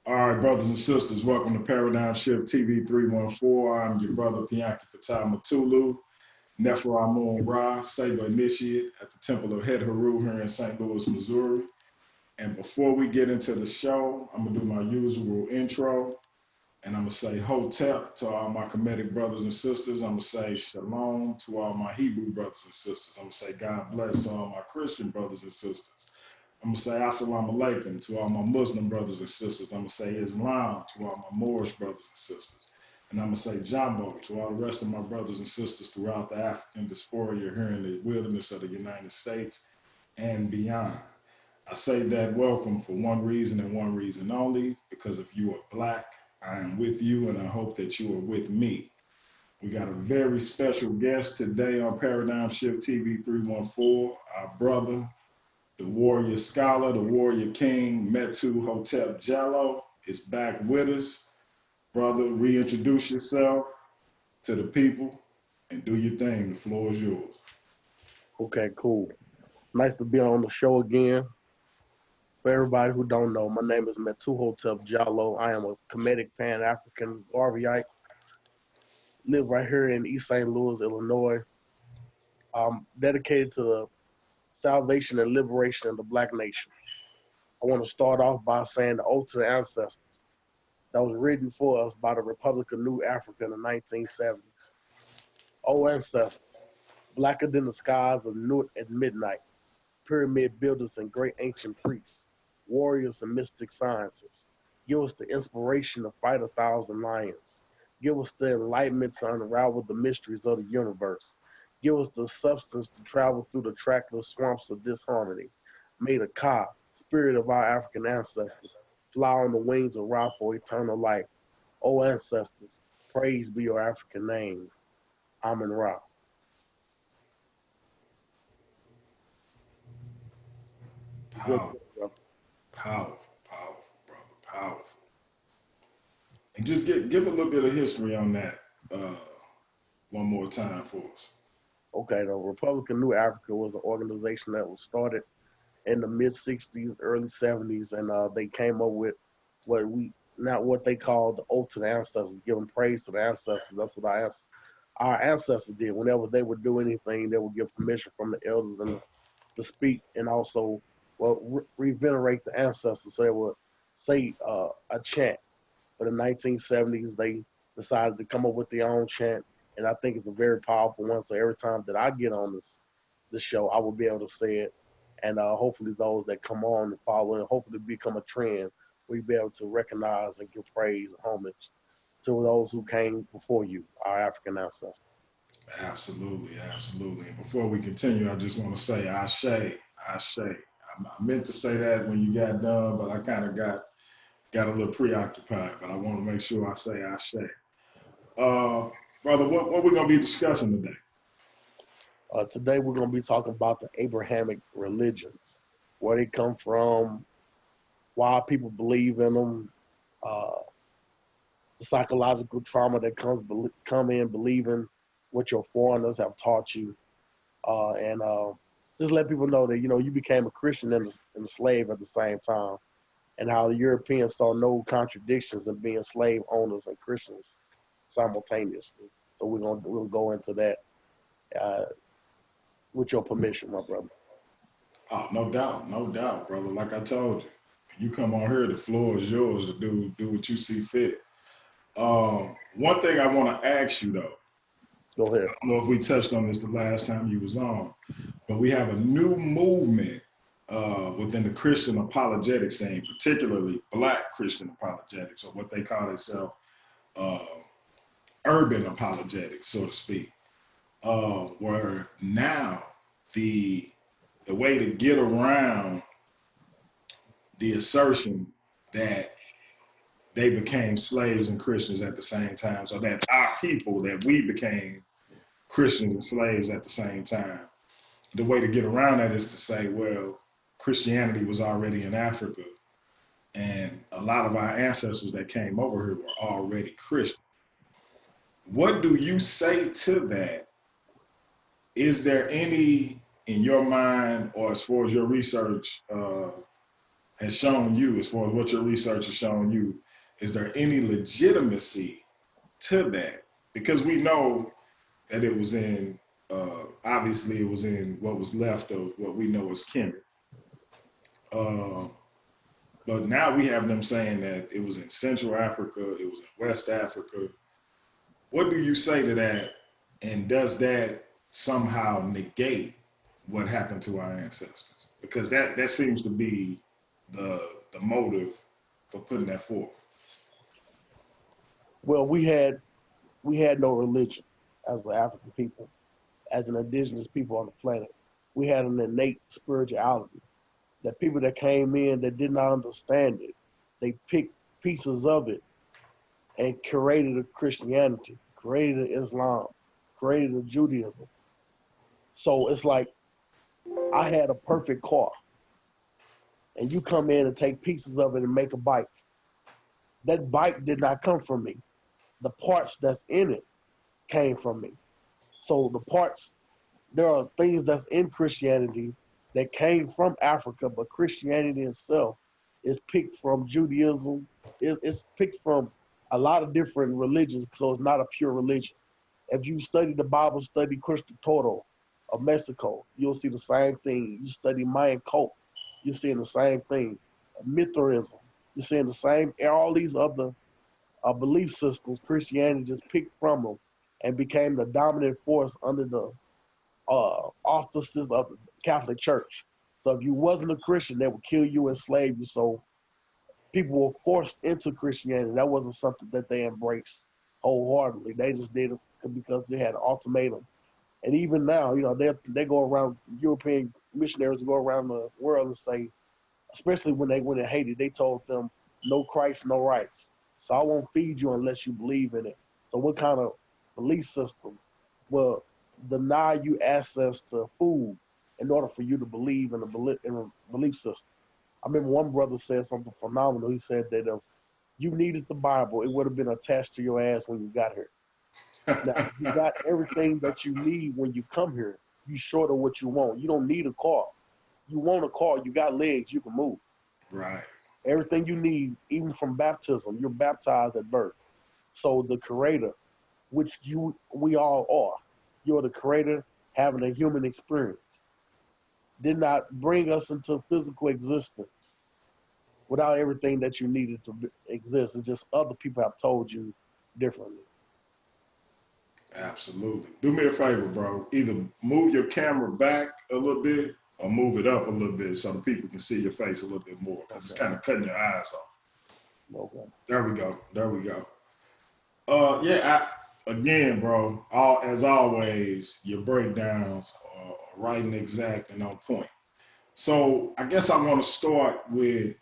All right, brothers and sisters, welcome to Paradigm Shift TV 314. I'm your brother Piankhi Mutulu, Nefer Amun Saber Initiate at the Temple of Het Haru here in St. Louis, Missouri. And before we get into the show, I'm going to do my usual intro. And I'm going to say Hotep to all my Kemetic brothers and sisters. I'm going to say Shalom to all my Hebrew brothers and sisters. I'm going to say God bless to all my Christian brothers and sisters. I'm going to say Assalamu Alaikum to all my Muslim brothers and sisters. I'm going to say Islam to all my Moorish brothers and sisters. And I'm going to say Jambo to all the rest of my brothers and sisters throughout the African diaspora here in the wilderness of the United States and beyond. I say that welcome for one reason and one reason only, because if you are Black, I am with you and I hope that you are with me. We got a very special guest today on Paradigm Shift TV 314, our brother, the warrior scholar, the warrior king, Metuhotep Jallow is back with us. Brother, reintroduce yourself to the people and do your thing. The floor is yours. Okay, cool. Nice to be on the show again. For everybody who don't know, my name is Metuhotep Jallow. I am a Kemetic Pan-African Garveyite. Live right here in East St. Louis, Illinois. I'm dedicated to the salvation and liberation of the Black nation. I want to start off by saying the oath to the ancestors that was written for us by the Republic of New Africa in the 1970s. O ancestors, blacker than the skies of Nut at midnight, pyramid builders and great ancient priests, warriors and mystic scientists, give us the inspiration to fight 1,000 lions. Give us the enlightenment to unravel the mysteries of the universe. Give us the substance to travel through the trackless swamps of disharmony. May the Ka, spirit of our African ancestors, fly on the wings of Ra for eternal life. O ancestors, praise be your African name. Amun Ra. Powerful, powerful, brother, powerful. And just give a little bit of history on that one more time for us. Okay, the Republic of New Africa was an organization that was started in the mid 60s, early 70s, and they came up with what they call the oath to the ancestors, giving praise to the ancestors. That's what our ancestors did. Whenever they would do anything, they would give permission from the elders and to speak, and also revenerate the ancestors. So they would say a chant. But in the 1970s, they decided to come up with their own chant, and I think it's a very powerful one. So every time that I get on this show, I will be able to say it, and hopefully those that come on and follow it, hopefully become a trend. We'll be able to recognize and give praise and homage to those who came before you, our African ancestors. Absolutely, absolutely. And before we continue, I just want to say Ashe, Ashe. I meant to say that when you got done, but I kind of got a little preoccupied. But I want to make sure I say Ashe. Brother, what we're going to be discussing today? Today we're going to be talking about the Abrahamic religions, where they come from, why people believe in them, the psychological trauma that come in believing what your foreigners have taught you, and just let people know that you became a Christian and a slave at the same time, and how the Europeans saw no contradictions in being slave owners and Christians simultaneously. So we'll go into that with your permission, my brother. Oh, no doubt, brother. Like I told you, you come on here, the floor is yours to do what you see fit. One thing I want to ask you though, Go ahead. I don't know if we touched on this the last time you was on, but we have a new movement within the Christian apologetic scene, particularly Black Christian apologetics, or what they call themselves urban apologetics, so to speak, where now the way to get around the assertion that they became slaves and Christians at the same time, so that our people, that we became Christians and slaves at the same time. The way to get around that is to say, well, Christianity was already in Africa, and a lot of our ancestors that came over here were already Christian. What do you say to that? Is there any, in your mind, or as far as your research has shown you, as far as what your research has shown you, is there any legitimacy to that? Because we know that it was in, obviously it was in what was left of what we know as Kemet. Uh, but now we have them saying that it was in Central Africa, it was in West Africa. What do you say to that? And does that somehow negate what happened to our ancestors? Because that seems to be the motive for putting that forth. Well, we had no religion as the African people, as an indigenous people on the planet. We had an innate spirituality that people that came in that did not understand it, they picked pieces of it and created a Christianity, created an Islam, created a Judaism. So it's like I had a perfect car, and you come in and take pieces of it and make a bike. That bike did not come from me. The parts that's in it came from me. So the parts, there are things that's in Christianity that came from Africa, but Christianity itself is picked from Judaism. It's picked from a lot of different religions, so it's not a pure religion. If you study the Bible, study Christian Toro of Mexico, you'll see the same thing. You study Mayan cult, you're seeing the same thing. Mithraism, you're seeing the same. All these other belief systems, Christianity just picked from them and became the dominant force under the auspices of the Catholic Church. So if you wasn't a Christian, they would kill you, enslave you. So people were forced into Christianity. That wasn't something that they embraced wholeheartedly. They just did it because they had an ultimatum. And even now, they go around, European missionaries go around the world and say, especially when they went in Haiti, they told them, no Christ, no rights. So I won't feed you unless you believe in it. So what kind of belief system will deny you access to food in order for you to believe in a belief system? I remember one brother said something phenomenal. He said that if you needed the Bible, it would have been attached to your ass when you got here. Now, you got everything that you need when you come here. You short of what you want. You don't need a car. You want a car, you got legs, you can move. Right. Everything you need, even from baptism, you're baptized at birth. So the creator, which we all are, you're the creator having a human experience, did not bring us into physical existence without everything that you needed to exist. It's just other people have told you differently. Absolutely. Do me a favor, bro. Either move your camera back a little bit or move it up a little bit so the people can see your face a little bit more, because it's kind of cutting your eyes off. Okay. There we go. There we go. Again, bro, as always, your breakdowns are right and exact and on point. So I guess I want to start with,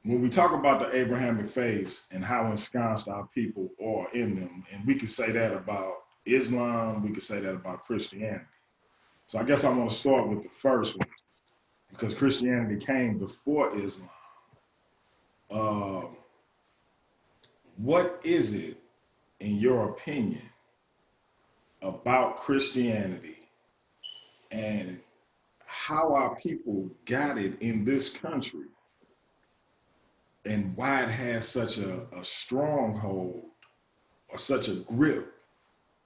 when we talk about the Abrahamic faiths and how ensconced our people are in them, and we could say that about Islam, we could say that about Christianity. So I guess I want to start with the first one, because Christianity came before Islam. Uh, what is it, in your opinion, about Christianity and how our people got it in this country, and why it has such a stronghold or such a grip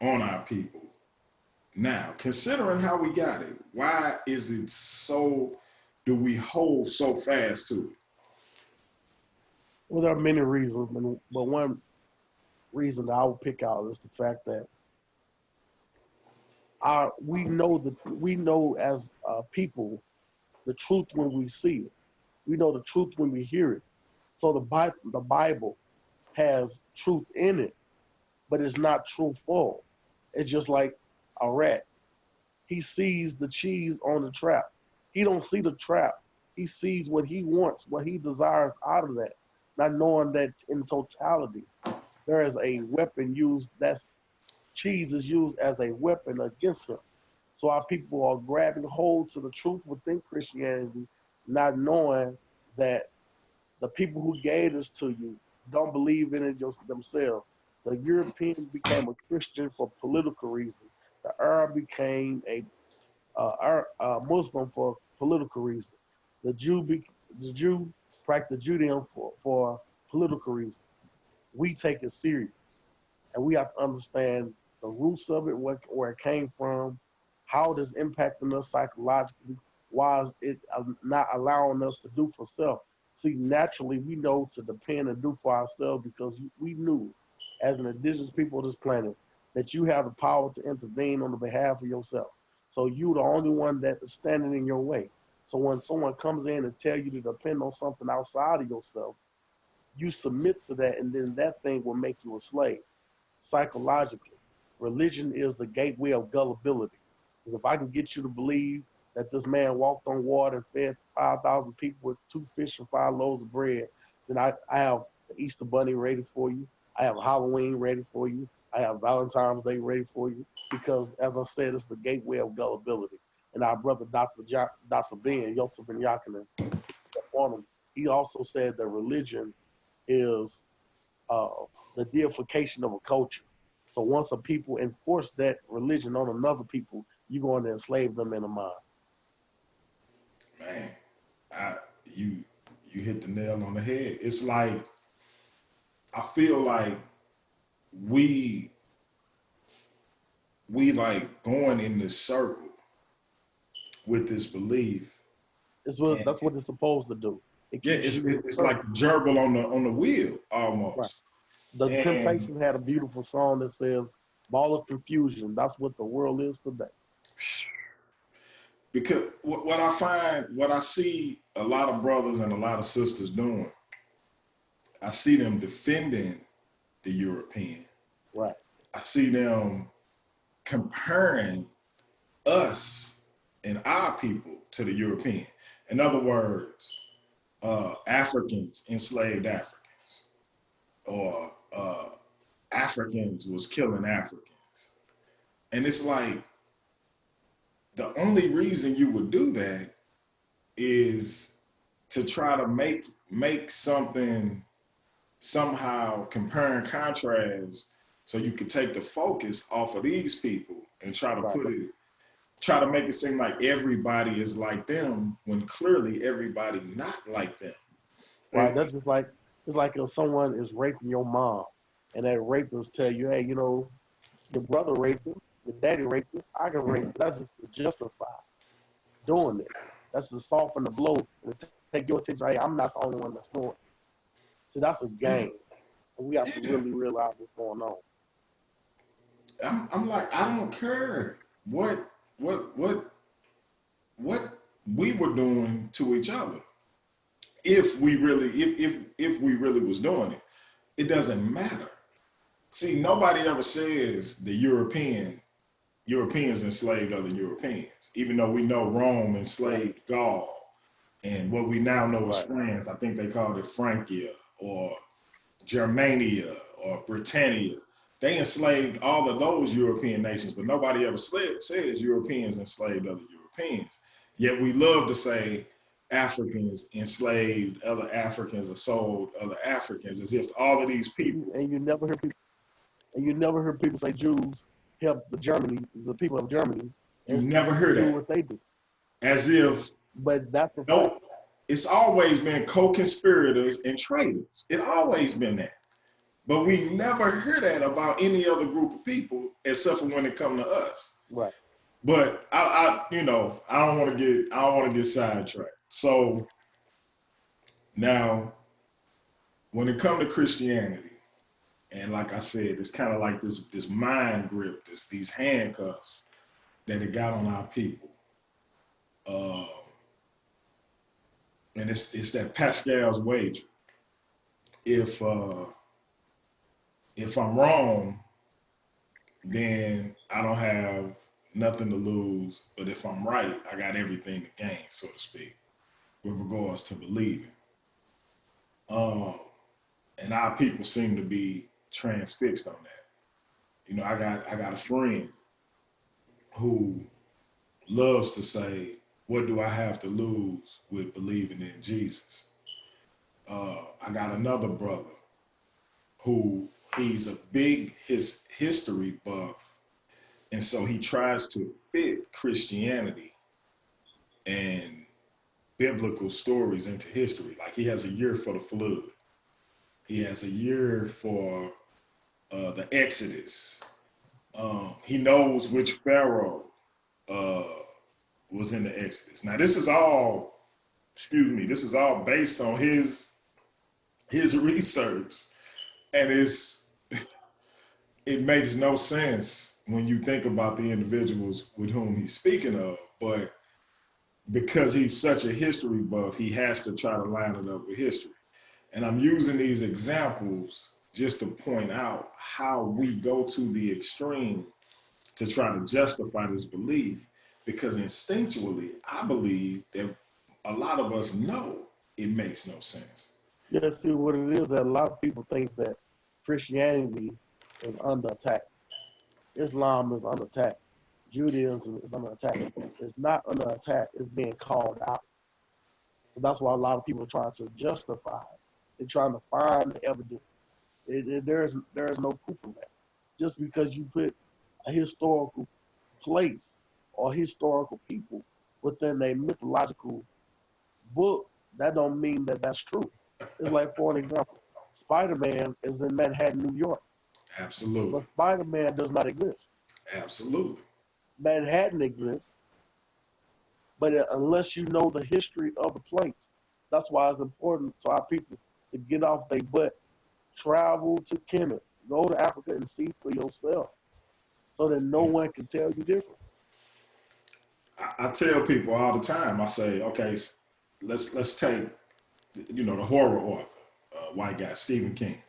on our people now, considering how we got it? Why is it so, do we hold so fast to it? Well, there are many reasons, but one reason that I would pick out is the fact that we know as people the truth when we see it. We know the truth when we hear it. So the Bible has truth in it, but it's not truthful. It's just like a rat. He sees the cheese on the trap. He don't see the trap. He sees what he wants, what he desires out of that, not knowing that in totality there is a weapon used. That's cheese is used as a weapon against him. So our people are grabbing hold to the truth within Christianity, not knowing that the people who gave this to you don't believe in it just themselves. The Europeans became a Christian for political reasons. The Arab became a Muslim for political reasons. The Jew practice Judaism for political reasons. We take it serious, and we have to understand the roots of it, where it came from, how it is impacting us psychologically, why is it not allowing us to do for self. See, naturally, we know to depend and do for ourselves because we knew, as an indigenous people of this planet, that you have the power to intervene on the behalf of yourself. So you're the only one that is standing in your way. So when someone comes in and tell you to depend on something outside of yourself, you submit to that, and then that thing will make you a slave psychologically. Religion is the gateway of gullibility. Because if I can get you to believe that this man walked on water and fed 5,000 people with 2 fish and 5 loaves of bread, then I have the Easter Bunny ready for you. I have Halloween ready for you. I have Valentine's Day ready for you. Because, as I said, it's the gateway of gullibility. And our brother, Dr. Ben, Yosef Ben Yakinen, he also said that religion is the deification of a culture. So once a people enforce that religion on another people, you're going to enslave them in a mind. Man, you hit the nail on the head. It's like, I feel like we like going in this circle with this belief. That's what it's supposed to do. Yeah, it's like the gerbil on the wheel almost. Right. The Temptation had a beautiful song that says, "Ball of confusion." That's what the world is today. Because what I see a lot of brothers and a lot of sisters doing, I see them defending the European. Right. I see them comparing us and our people to the European. In other words, Africans enslaved Africans, or Africans was killing Africans. And it's like, the only reason you would do that is to try to make something somehow compare and contrast, so you could take the focus off of these people and try to make it seem like everybody is like them, when clearly everybody not like them. Right. That's just like, it's like if someone is raping your mom, and that rapist tell you, "Hey, your brother raped her, your daddy raped her, I can rape her." That's just to justify doing it. That's to soften the blow and take your attention. Hey, I'm not the only one that's doing it. See, that's a game. And we have to really realize what's going on. I'm like, I don't care what we were doing to each other. If we really was doing it, it doesn't matter. See, nobody ever says the Europeans enslaved other Europeans, even though we know Rome enslaved Gaul, and what we now know as France. I think they called it Francia or Germania or Britannia. They enslaved all of those European nations, but nobody ever says Europeans enslaved other Europeans. Yet we love to say Africans enslaved other Africans or sold other Africans, as if all of these people. And you never hear people say Jews helped the people of Germany. You never heard that. Do what they do. As if. But that's the fact. It's always been co-conspirators and traitors. It always been that. But we never hear that about any other group of people, except for when it comes to us. Right. But I don't want to get sidetracked. So now, when it comes to Christianity, and like I said, it's kind of like this mind grip, these handcuffs that it got on our people. And it's that Pascal's wager. If I'm wrong, then I don't have nothing to lose. But if I'm right, I got everything to gain, so to speak, with regards to believing. And our people seem to be transfixed on that. I got a friend who loves to say, "What do I have to lose with believing in Jesus?" I got another brother who he's a big history buff, and so he tries to fit Christianity and biblical stories into history. Like he has a year for the flood. He has a year for the Exodus. He knows which Pharaoh uh, was in the Exodus. Now this is all, excuse me, this is all based on his research, and it makes no sense when you think about the individuals with whom he's speaking of, but because he's such a history buff, he has to try to line it up with history. And I'm using these examples just to point out how we go to the extreme to try to justify this belief, because instinctually, I believe that a lot of us know it makes no sense. Yeah, see what it is that a lot of people think that Christianity is under attack. Islam is under attack. Judaism is under attack. It's not under attack, it's being called out. So that's why a lot of people are trying to justify it. They're trying to find the evidence. There is no proof of that. Just because you put a historical place or historical people within a mythological book, that don't mean that that's true. It's like, for an example, Spider-Man is in Manhattan, New York. Absolutely. But Spider-Man does not exist. Absolutely. Manhattan exists, but unless you know the history of the place, that's why it's important to our people to get off their butt, travel to Kemet, go to Africa and see for yourself, so that no one can tell you different. I tell people all the time, I say, okay, let's take, the horror author, white guy, Stephen King.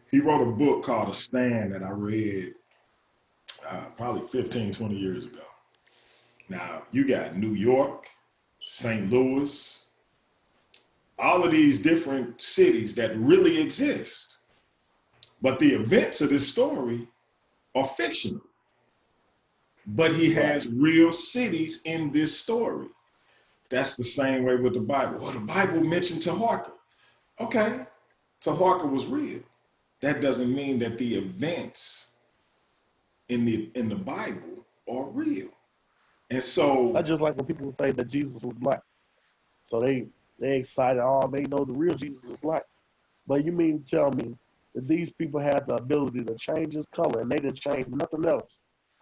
He wrote a book called The Stand that I read probably 15, 20 years ago. Now, you got New York, St. Louis, all of these different cities that really exist. But the events of this story are fictional. But he has real cities in this story. That's the same way with the Bible. Well, the Bible mentioned Taharka. Okay, Taharka was real. That doesn't mean that the events in the Bible are real. And so I just like when people say that Jesus was black. So they excited, oh, they know the real Jesus is black. But you mean to tell me that these people have the ability to change his color and they didn't change nothing else?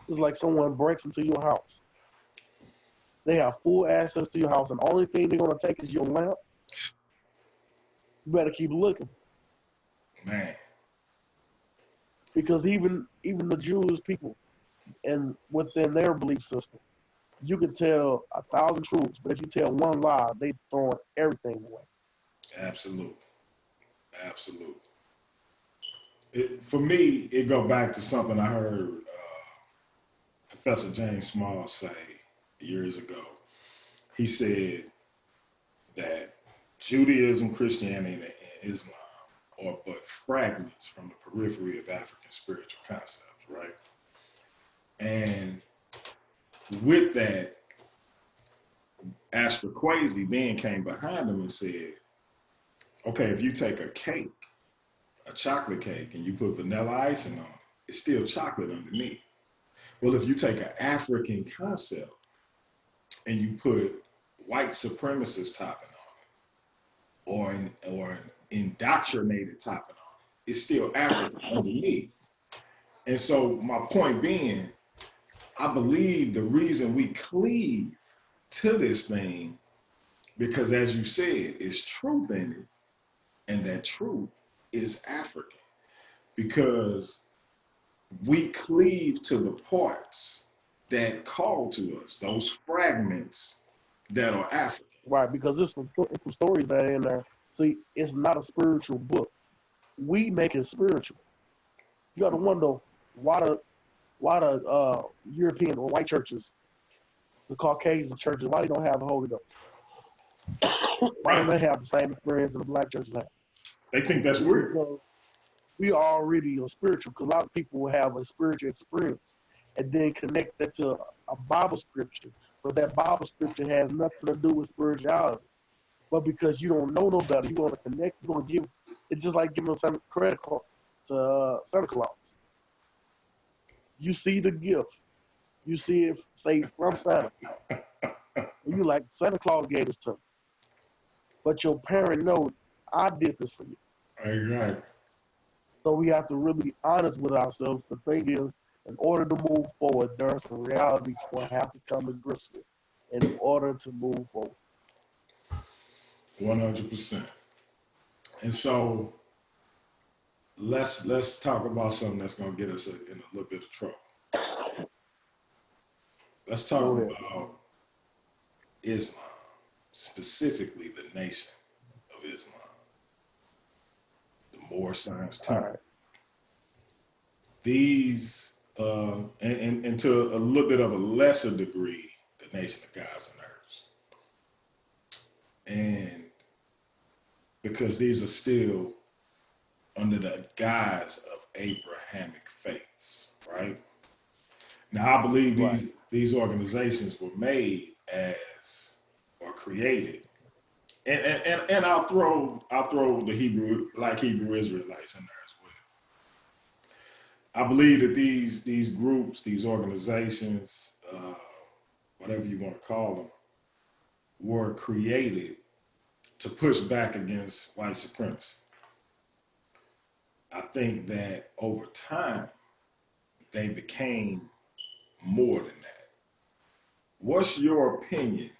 It's like someone breaks into your house. They have full access to your house, and the only thing they're going to take is your lamp. You better keep looking. Man. Because even the Jewish people, and within their belief system, you can tell 1,000 truths, but if you tell one lie, they throwing everything away. Absolutely. Absolutely. For me, it go back to something I heard Professor James Small say years ago. He said that Judaism, Christianity, and Islam are but fragments from the periphery of African spiritual concepts, right? And with that, Astroquazi then came behind him and said, okay, if you take a cake, a chocolate cake, and you put vanilla icing on it, it's still chocolate underneath. Well, if you take an African concept and you put white supremacist topping on it, or an indoctrinated topping on it, it's still African underneath. And so my point being, I believe the reason we cleave to this thing, because as you said, it's truth in it, and that truth is African, because we cleave to the parts that call to us, those fragments that are African. Right, because there's some stories that are in there. See, it's not a spiritual book. We make it spiritual. You got to wonder why the European or white churches, the Caucasian churches, why they don't have the Holy Ghost? Why don't they have the same experience that the black churches have? They think that's weird. Because we are already spiritual, because a lot of people will have a spiritual experience and then connect that to a Bible scripture, but that Bible scripture has nothing to do with spirituality. But because you don't know no better, you're going to connect, you're going to give, it's just like giving a credit card to Santa Claus. You see the gift, you see it say from Santa, and you like, Santa Claus gave this to me. but your parent know I did this for you. Exactly. So we have to really be honest with ourselves. The thing is, in order to move forward, there are some realities we'll have to come to grips with in order to move forward. 100%. And so let's talk about something that's gonna get us in a little bit of trouble. Let's talk about Islam, specifically the Nation of Islam, the Moor Science Temple. Right. These, and to a little bit of a lesser degree, the Nation of Gods and Earths. And because these are still under the guise of Abrahamic faiths, right? Now, I believe these organizations were made as, or created, and I'll throw the Hebrew Israelites in there as well. I believe that these groups, these organizations, whatever you want to call them, were created to push back against white supremacy. I think that over time, they became more than that. What's your opinion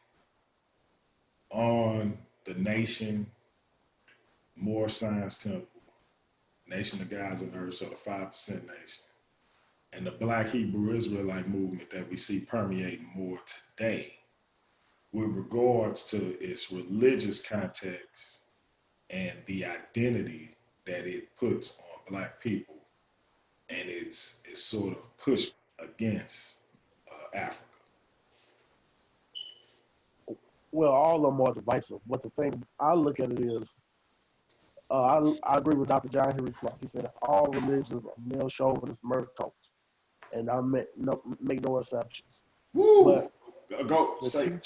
on the Nation, Moor Science Temple, Nation of Gods and Earths, or the 5% Nation, and the Black Hebrew Israelite movement that we see permeating more today with regards to its religious context and the identity that it puts on Black people and its sort of push against Africa? Well, all of them are divisive, but the thing I look at it is, I agree with Dr. John Henry Clark. He said all religions are male chauvinist murder cults, and I make no exceptions. Woo! But the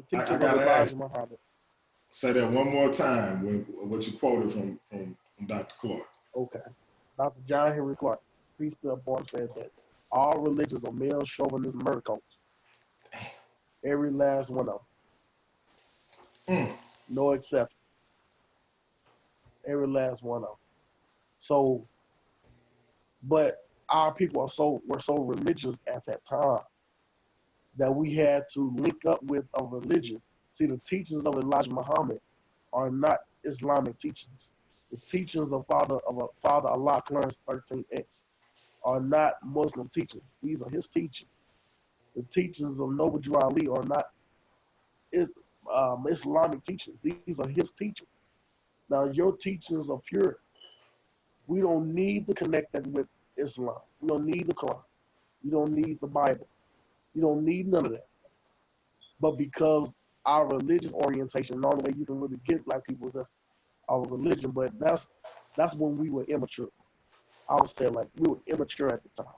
teachers of Elijah Muhammad. Say that one more time. What you quoted from Dr. Clark. Okay, Dr. John Henry Clark, peace be upon him, said that all religions are male chauvinist murder cults. Every last one of them. No exception. Every last one of them. So, but our people were so religious at that time that we had to link up with a religion. See, the teachings of Elijah Muhammad are not Islamic teachings. The teachings of Father Allah, Clarence 13X, are not Muslim teachings. These are his teachings. The teachings of Noble Drew Ali are not Islamic teachings. These are his teachings. Now, your teachings are pure. We don't need to connect that with Islam. We don't need the Quran. You don't need the Bible. You don't need none of that. But because our religious orientation, the only way you can really get Black people is our religion, but that's when we were immature. I would say like we were immature at the time.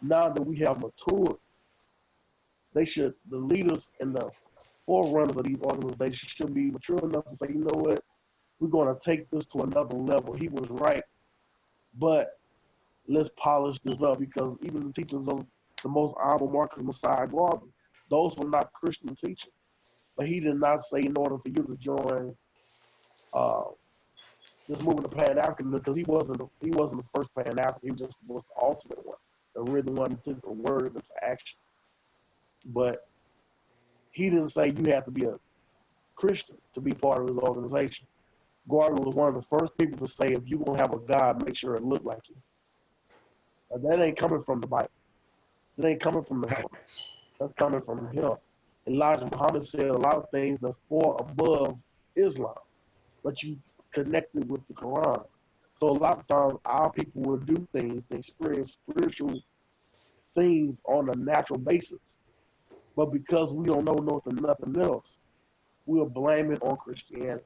Now that we have matured, the leaders and the forerunners of these organizations should be mature enough to say, you know what, we're going to take this to another level. He was right, but let's polish this up, because even the teachings of the most honorable Marcus Messiah Garvey, those were not Christian teachings. But he did not say in order for you to join this movement of Pan-African, because he wasn't the first Pan-African. He just was the ultimate one, the written one that took the words into action. But he didn't say you have to be a Christian to be part of his organization. Garvey was one of the first people to say, if you're going to have a God, make sure it look like you. And that ain't coming from the Bible. It ain't coming from the heavens. That's coming from him. Elijah Muhammad said a lot of things that's far above Islam, but you connected with the Quran. So a lot of times our people will do things, they experience spiritual things on a natural basis. But because we don't know nothing else, we'll blame it on Christianity.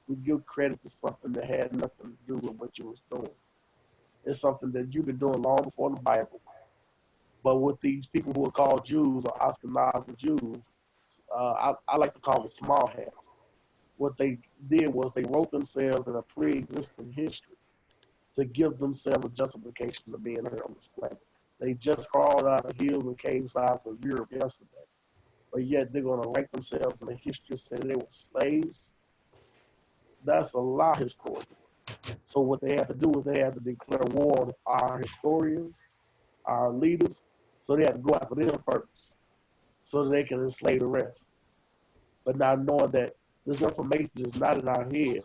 We give credit to something that had nothing to do with what you was doing. It's something that you've been doing long before the Bible. But with these people who are called Jews or Ashkenazi Jews, I like to call them small hats. What they did was they wrote themselves in a pre-existing history to give themselves a justification of being here on this planet. They just crawled out of hills and cave sides of Europe yesterday. But yet they're going to rank themselves in the history saying they were slaves. That's a lie historian. So what they have to do is they have to declare war on our historians, our leaders. So they have to go after them first, so that they can enslave the rest. But not knowing that this information is not in our head,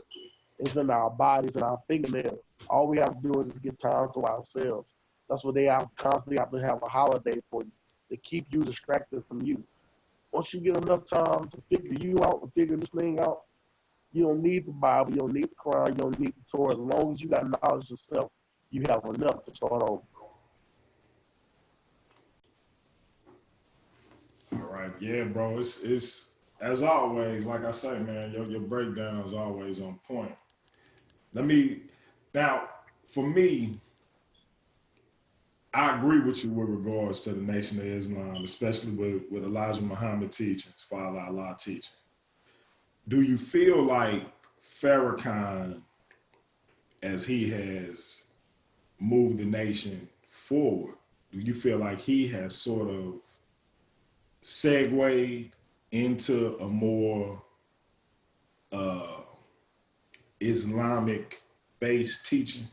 it's in our bodies and our fingernails. All we have to do is just get time to ourselves. That's what they have constantly have to have a holiday for you to keep you distracted from you. Once you get enough time to figure you out and figure this thing out, you don't need the Bible, you don't need the Quran, you don't need the Torah. As long as you got knowledge yourself, you have enough to start over. All right, yeah, bro. It's as always, like I say, man, your breakdown is always on point. Let me now, for me, I agree with you with regards to the Nation of Islam, especially with Elijah Muhammad teachings, Father Allah teaching. Do you feel like Farrakhan, as he has moved the nation forward, do you feel like he has sort of segued into a more Islamic based teaching?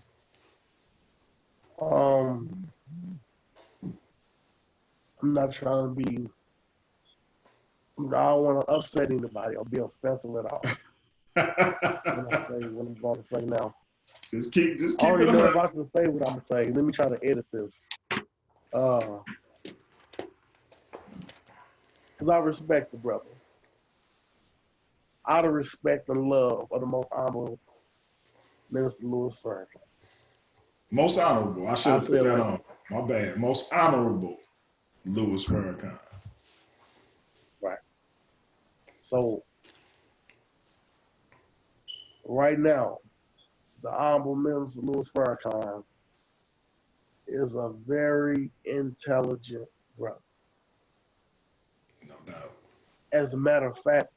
I'm not trying to be, I don't want to upset anybody or be offensive at all. When I say what I'm going to say now. Just keep I already it know on. if I can say what I'm going to say. Let me try to edit this. Because I respect the brother. Out of respect and love of the most honorable Minister Louis Farrakhan. Most honorable. I should have put that like, on. My bad. Most honorable Louis Farrakhan. Right. So, right now, the Honorable Minister Louis Farrakhan is a very intelligent brother. No doubt. As a matter of fact,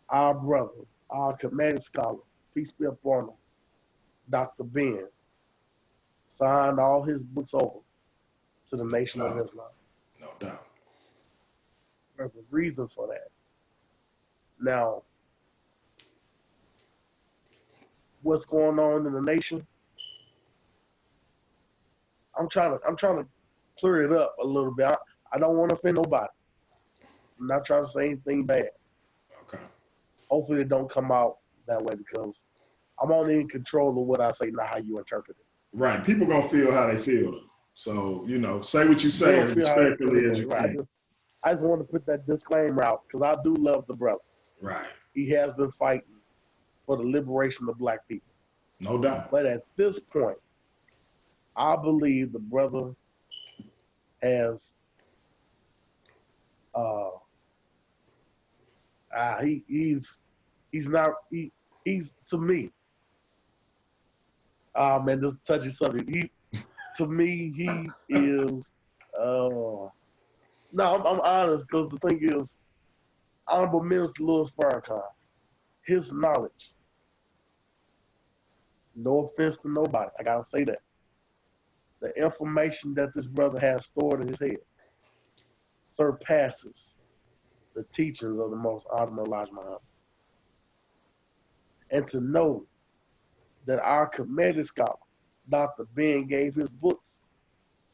our brother, our Kemetic scholar, peace be upon him, Dr. Ben, signed all his books over to the Nation of Islam. No doubt. There's a reason for that. Now, what's going on in the nation? I'm trying to clear it up a little bit. I don't want to offend nobody. I'm not trying to say anything bad. Okay. Hopefully it don't come out that way because I'm only in control of what I say, not how you interpret it. Right. People gonna feel how they feel. So, say what you say as respectfully as you can. I just want to put that disclaimer out because I do love the brother. Right. He has been fighting for the liberation of black people. No doubt. But at this point, I believe the brother has he's to me. Man, this is a touchy subject. To me, he is no, I'm honest because the thing is, Honorable Minister Louis Farrakhan, his knowledge, no offense to nobody, I gotta say that. The information that this brother has stored in his head surpasses the teachings of the most honorable Elijah Muhammad. And to know that our Kemetic scholar, Dr. Ben, gave his books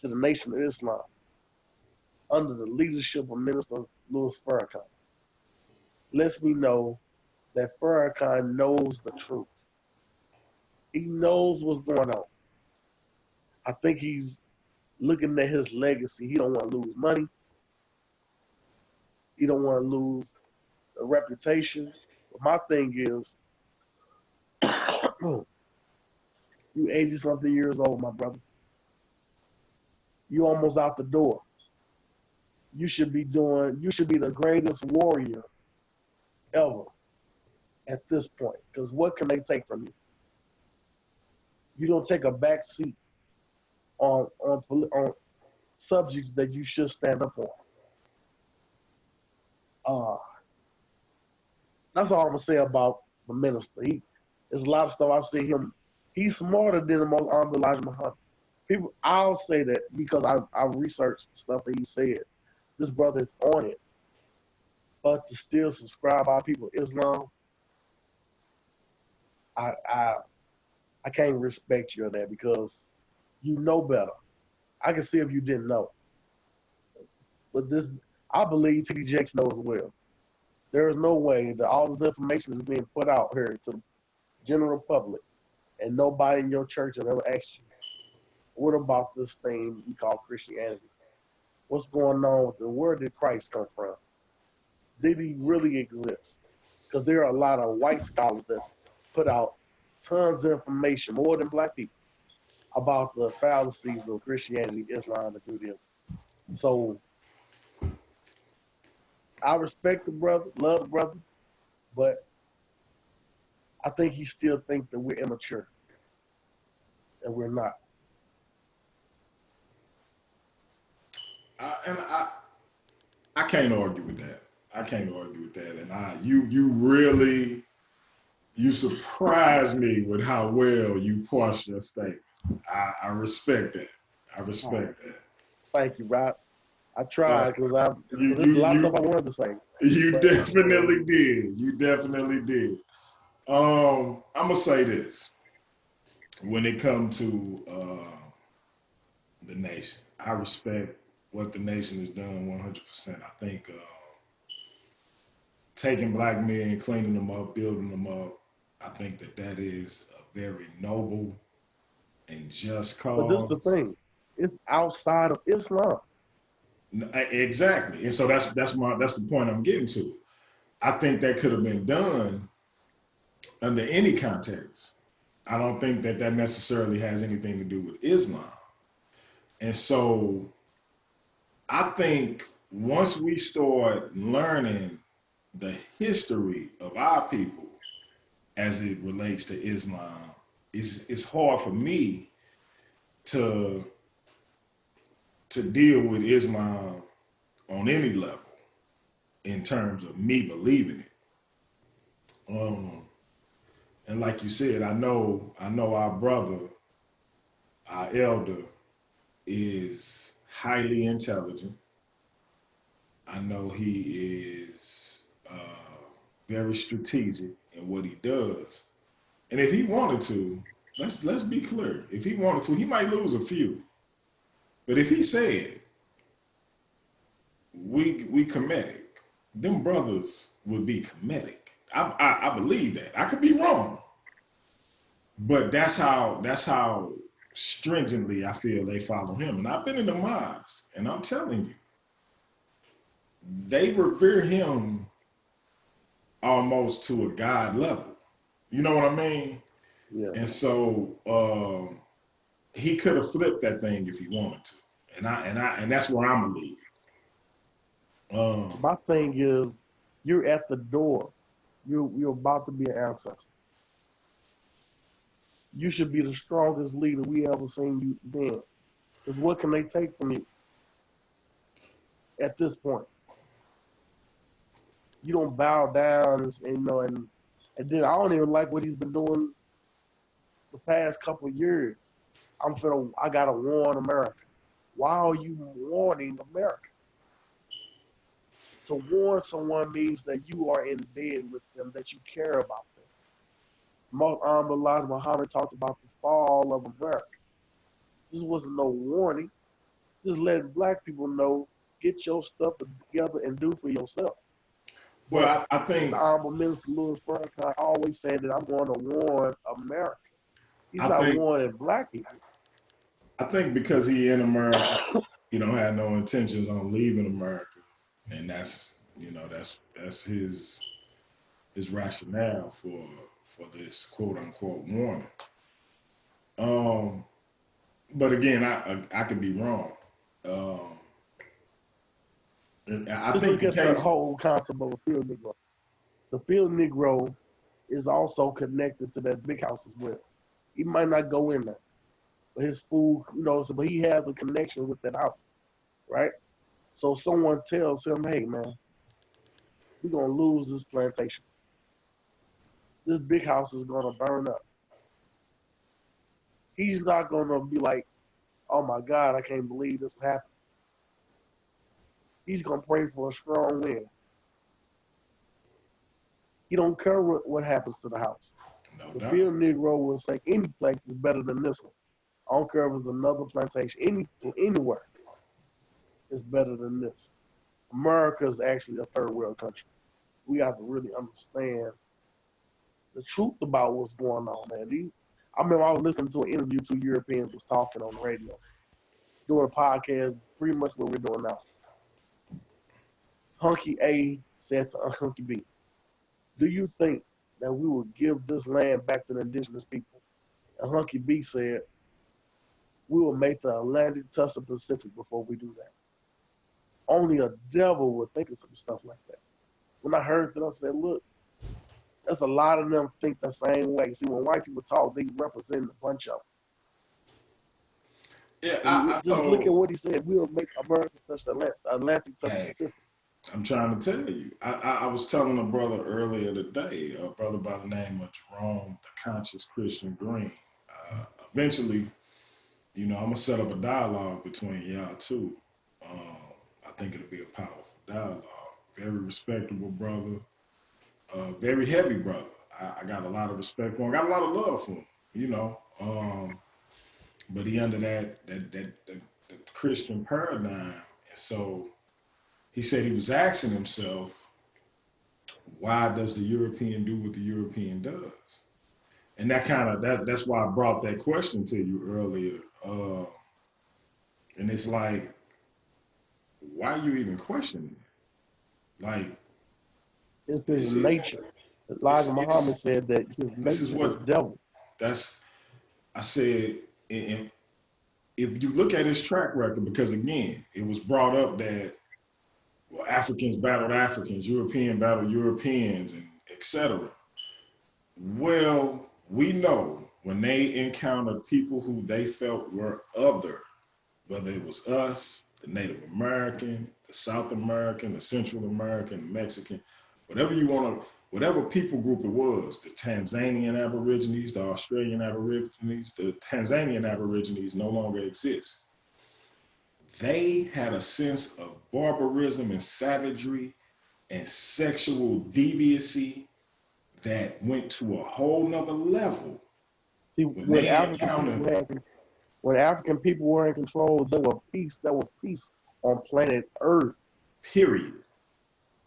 to the Nation of Islam under the leadership of Minister Louis Farrakhan lets me know that Farrakhan knows the truth. He knows what's going on. I think he's looking at his legacy. He don't want to lose money. He don't want to lose a reputation. But my thing is, you 80-something years old, my brother. You almost out the door. You should be the greatest warrior ever at this point. Because what can they take from you? You don't take a back seat on subjects that you should stand up on. That's all I'm gonna say about the minister. There's a lot of stuff I've seen him. He's smarter than the most honorable Elijah Muhammad. People, I'll say that because I've researched stuff that he said. This brother is on it, but to still subscribe our people Islam, I I can't respect you on that because you know better. I can see if you didn't know. But this, I believe TD Jakes knows as well. There is no way that all this information is being put out here to the general public and nobody in your church has ever asked you, what about this thing we call Christianity? What's going on with it? Where did Christ come from? Did he really exist? Because there are a lot of white scholars that put out tons of information, more than black people, about the fallacies of Christianity, Islam, and Judaism. So I respect the brother, love the brother, but I think he still thinks that we're immature, and we're not. I can't argue with that. I can't argue with that. And you really, you surprised me with how well you parsed your statement. I respect that. I respect that. Thank you, Rob. I tried because You there's a lot of you stuff I wanted to say. you definitely did. You definitely did. I'm gonna say this when it comes to the nation. I respect what the nation has done 100%. I think taking black men, cleaning them up, building them up, I think that is a very noble and just But this is cause. the thing. It's outside of Islam. Exactly, and so that's the point I'm getting to. I think that could have been done under any context. I don't think that necessarily has anything to do with Islam. And so I think once we start learning the history of our people as it relates to Islam, it's hard for me to deal with Islam on any level in terms of me believing it. And like you said, I know our brother, our elder, is highly intelligent. I know he is very strategic in what he does. And if he wanted to, let's be clear. If he wanted to, he might lose a few. But if he said we Kemetic, them brothers would be Kemetic. I believe that. I could be wrong, but that's how stringently I feel they follow him. And I've been in the mosques, and I'm telling you, they revere him almost to a God level. You know what I mean? Yeah. And so he could have flipped that thing if he wanted to. And that's where I'm gonna leave. My thing is, you're at the door. You're about to be an ancestor. You should be the strongest leader we ever seen you been. Because what can they take from you at this point? You don't bow down and then I don't even like what he's been doing the past couple of years. I gotta warn America. Why are you warning America? To warn someone means that you are in bed with them, that you care about them. Elijah Muhammad talked about the fall of America. This wasn't no warning. Just letting black people know, get your stuff together and do for yourself. Well, But I think the Honorable Minister Louis Farrakhan always said that I'm going to warn America. He's I not think warning black people. I think because he in America, he don't have no intentions on leaving America, and that's his rationale for this quote unquote warning. Um, but again, I could be wrong. Um, and I Just think look the at the case. whole concept of a field Negro. The field Negro is also connected to that big house as well. He might not go in there, but his food, but he has a connection with that house, right? So someone tells him, hey, man, we're going to lose this plantation. This big house is going to burn up. He's not going to be like, oh my God, I can't believe this happened. He's going to pray for a strong wind. He don't care what happens to the house. No. No The doubt. field Negro will say any place is better than this one. I don't care if it's another plantation, anywhere is better than this. America is actually a third world country. We have to really understand the truth about what's going on, man. I remember I was listening to an interview two Europeans was talking on the radio, doing a podcast, pretty much what we're doing now. Hunky A said to Hunky B, do you think that we will give this land back to the indigenous people? And Hunky B said, we will make the Atlantic touch the Pacific before we do that. Only a devil would think of some stuff like that. When I heard that, I said, look, there's a lot of them think the same way. See, when white people talk, they represent a bunch of Yeah, them. And just look at so, what he said. We'll make America touch the Atlantic touch the hey, Pacific. I'm trying to tell you. I was telling a brother earlier today, a brother by the name of Jerome, the Conscious Christian Green. Eventually, I'm gonna set up a dialogue between y'all two. Um, I think it'll be a powerful dialogue. Very respectable brother, very heavy brother. I got a lot of respect for him. Got a lot of love for him. But he under that Christian paradigm, and so he said he was asking himself, why does the European do what the European does? And that's why I brought that question to you earlier. And it's like, why are you even questioning it? Like, It's his this is nature. Elijah Muhammad it's said that his this is nature is what devil. that's I said. And if you look at his track record, because again, it was brought up that Africans battled Africans, European battled Europeans, and etc. Well, we know when they encountered people who they felt were other, whether it was us, the Native American, the South American, the Central American, the Mexican, whatever people group it was, the Tanzanian Aborigines, the Australian Aborigines, the Tanzanian Aborigines no longer exist. They had a sense of barbarism and savagery and sexual deviancy that went to a whole nother level See, when they encountered. When African people were in control, there was peace on planet Earth. Period.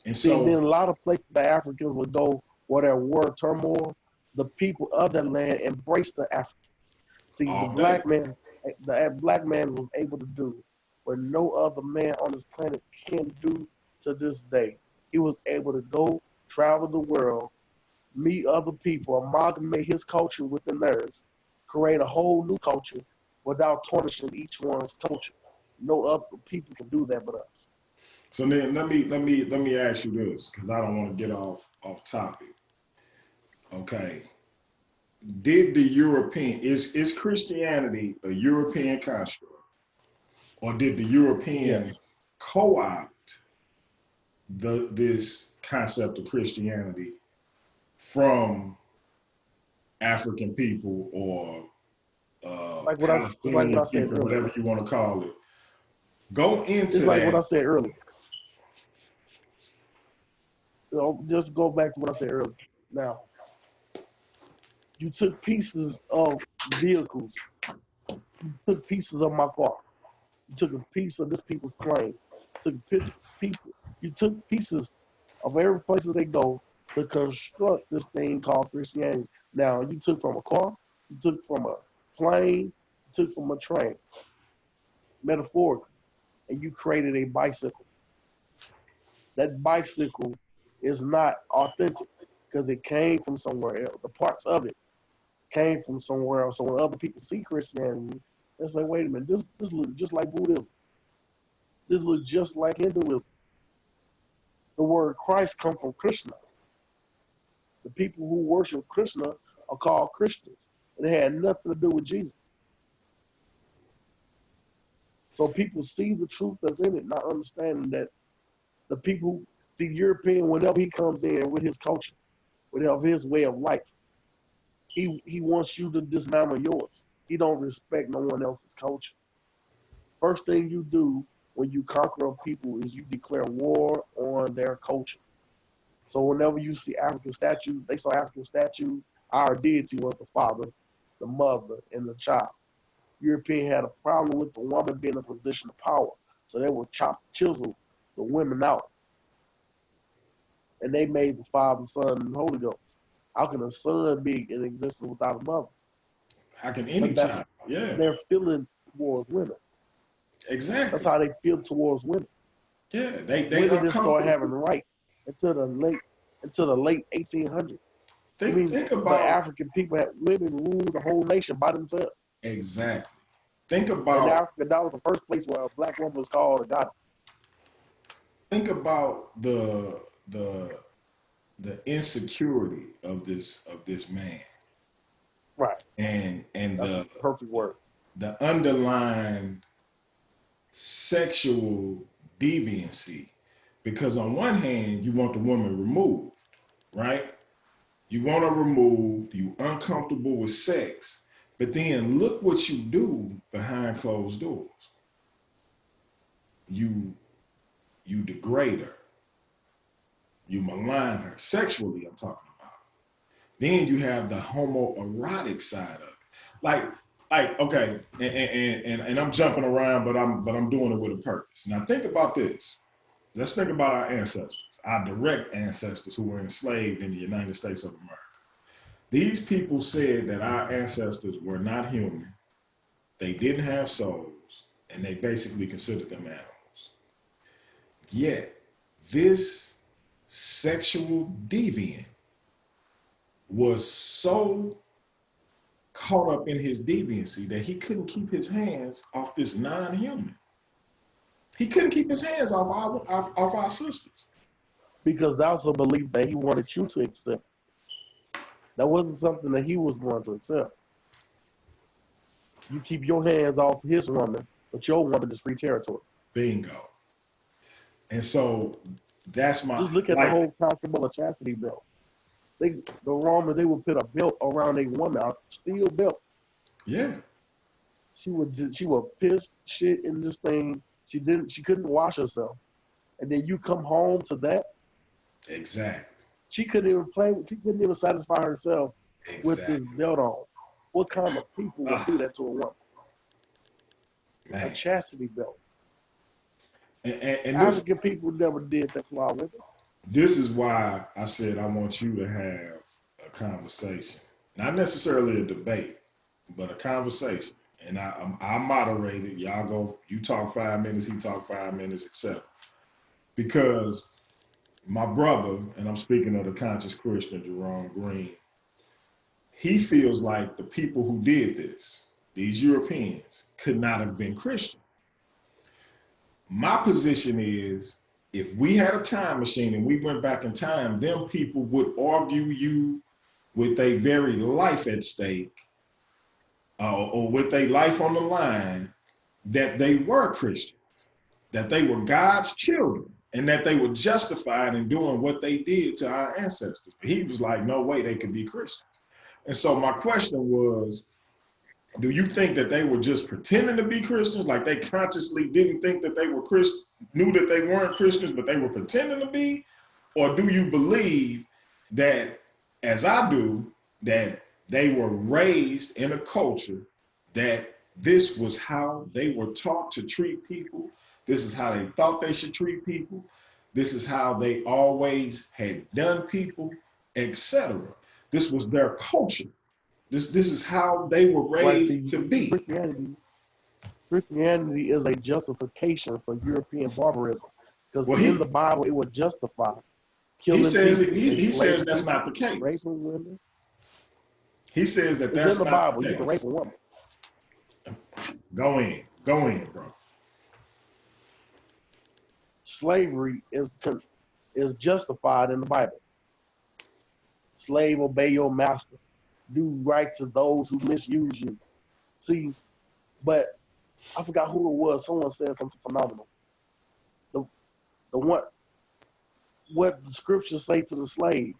And See, then so a lot of places the Africans would go where there were turmoil. The people of that land embraced the Africans. See, all day. the black man was able to do what no other man on this planet can do to this day. He was able to go travel the world, meet other people, amalgamate his culture within theirs, create a whole new culture without tarnishing each one's culture. No other people can do that but us. So then let me ask you this, because I don't want to get off topic. Okay. Did the European is Christianity a European construct? Or did the European Yes. co-opt this concept of Christianity from African people or It's like what Palestinian I said people, earlier. whatever you want to call it? Go It's into like what I that. said earlier. Just go back to what I said earlier. Now, you took pieces of vehicles. You took pieces of my car. You took a piece of this people's plane. You took people. You took pieces of every place that they go to construct this thing called Christianity. Now, you took from a car. You took from a plane. You took from a train, metaphorically, and you created a bicycle. That bicycle is not authentic because it came from somewhere else. The parts of it came from somewhere else. So when other people see Christianity, they say, wait a minute, this looks just like Buddhism. This looks just like Hinduism. The word Christ comes from Krishna. The people who worship Krishna are called Christians. And it had nothing to do with Jesus. So people see the truth that's in it, not understanding that the people see the European, whenever he comes in with his culture, with his way of life, he wants you to dismantle yours. He don't respect no one else's culture. First thing you do when you conquer a people is you declare war on their culture. So whenever you see African statues, they saw African statues, Our deity was the father, the mother, and the child. European had a problem with the woman being in a position of power, so they would chisel the women out, and they made the Father, Son, and Holy Ghost. How can a son be in existence without a mother? How can any But that's child? Yeah, their feeling towards women. exactly. That's how they feel towards women. Yeah, they Women didn't start uncomfortable. having rights until the late 1800s. I mean, Think but about African people had women rule the whole nation by themselves. exactly. Think In about Africa, that was the first place where a black woman was called a goddess. the the insecurity of this man Right. and That's a perfect word. the underlying sexual deviancy, because on one hand you want the woman removed, right? You want her removed, you uncomfortable with sex, but then look what you do behind closed doors. You degrade her, you malign her sexually, I'm talking about. Then you have the homoerotic side of it. Like okay, and I'm jumping around, but I'm doing it with a purpose. Now think about this. Let's think about our ancestors, our direct ancestors who were enslaved in the United States of America. These people said that our ancestors were not human, they didn't have souls, and they basically considered them animals. Yet, this sexual deviant was so caught up in his deviancy that he couldn't keep his hands off this non-human. He couldn't keep his hands off our sisters. Because that was a belief that he wanted you to accept. That wasn't something that he was going to accept. You keep your hands off his woman, but your woman is free territory. Bingo. And so that's my Just look at the whole concept of a chastity belt. The Romans, they would put a belt around a woman, a steel belt. Yeah. She would piss shit in this thing. She couldn't wash herself. And then you come home to that. Exactly. She couldn't even satisfy herself with this belt on. What kind of people would do that to a woman? Man. A chastity belt. And African people never did that to our women. This is why I said I want you to have a conversation. Not necessarily a debate, but a conversation. And I moderate it. Y'all go, you talk 5 minutes, he talk 5 minutes, etc. Because my brother, and I'm speaking of the conscious Christian, Jerome Green, he feels like the people who did this, these Europeans, could not have been Christian. My position is, if we had a time machine and we went back in time, them people would argue you with their very life at stake, or with their life on the line, that they were Christians, that they were God's children, and that they were justified in doing what they did to our ancestors. But he was like, no way they could be Christians. And so my question was, do you think that they were just pretending to be Christians, like they consciously didn't think that they were Christians, knew that they weren't Christians, but they were pretending to be? Or do you believe that, as I do, that they were raised in a culture that this was how they were taught to treat people, this is how they thought they should treat people, this is how they always had done people, etc.? This was their culture. This is how they were raised to be. Christianity is a justification for European barbarism, because in the Bible it would justify killing people. He says that's not the case. Raping women. He says that that's in the not Bible. the case. You can rape a woman. Go in, bro. Slavery is justified in the Bible. Slave, obey your master. Do right to those who misuse you. See, but I forgot who it was. Someone said something phenomenal. The what the scriptures say to the slave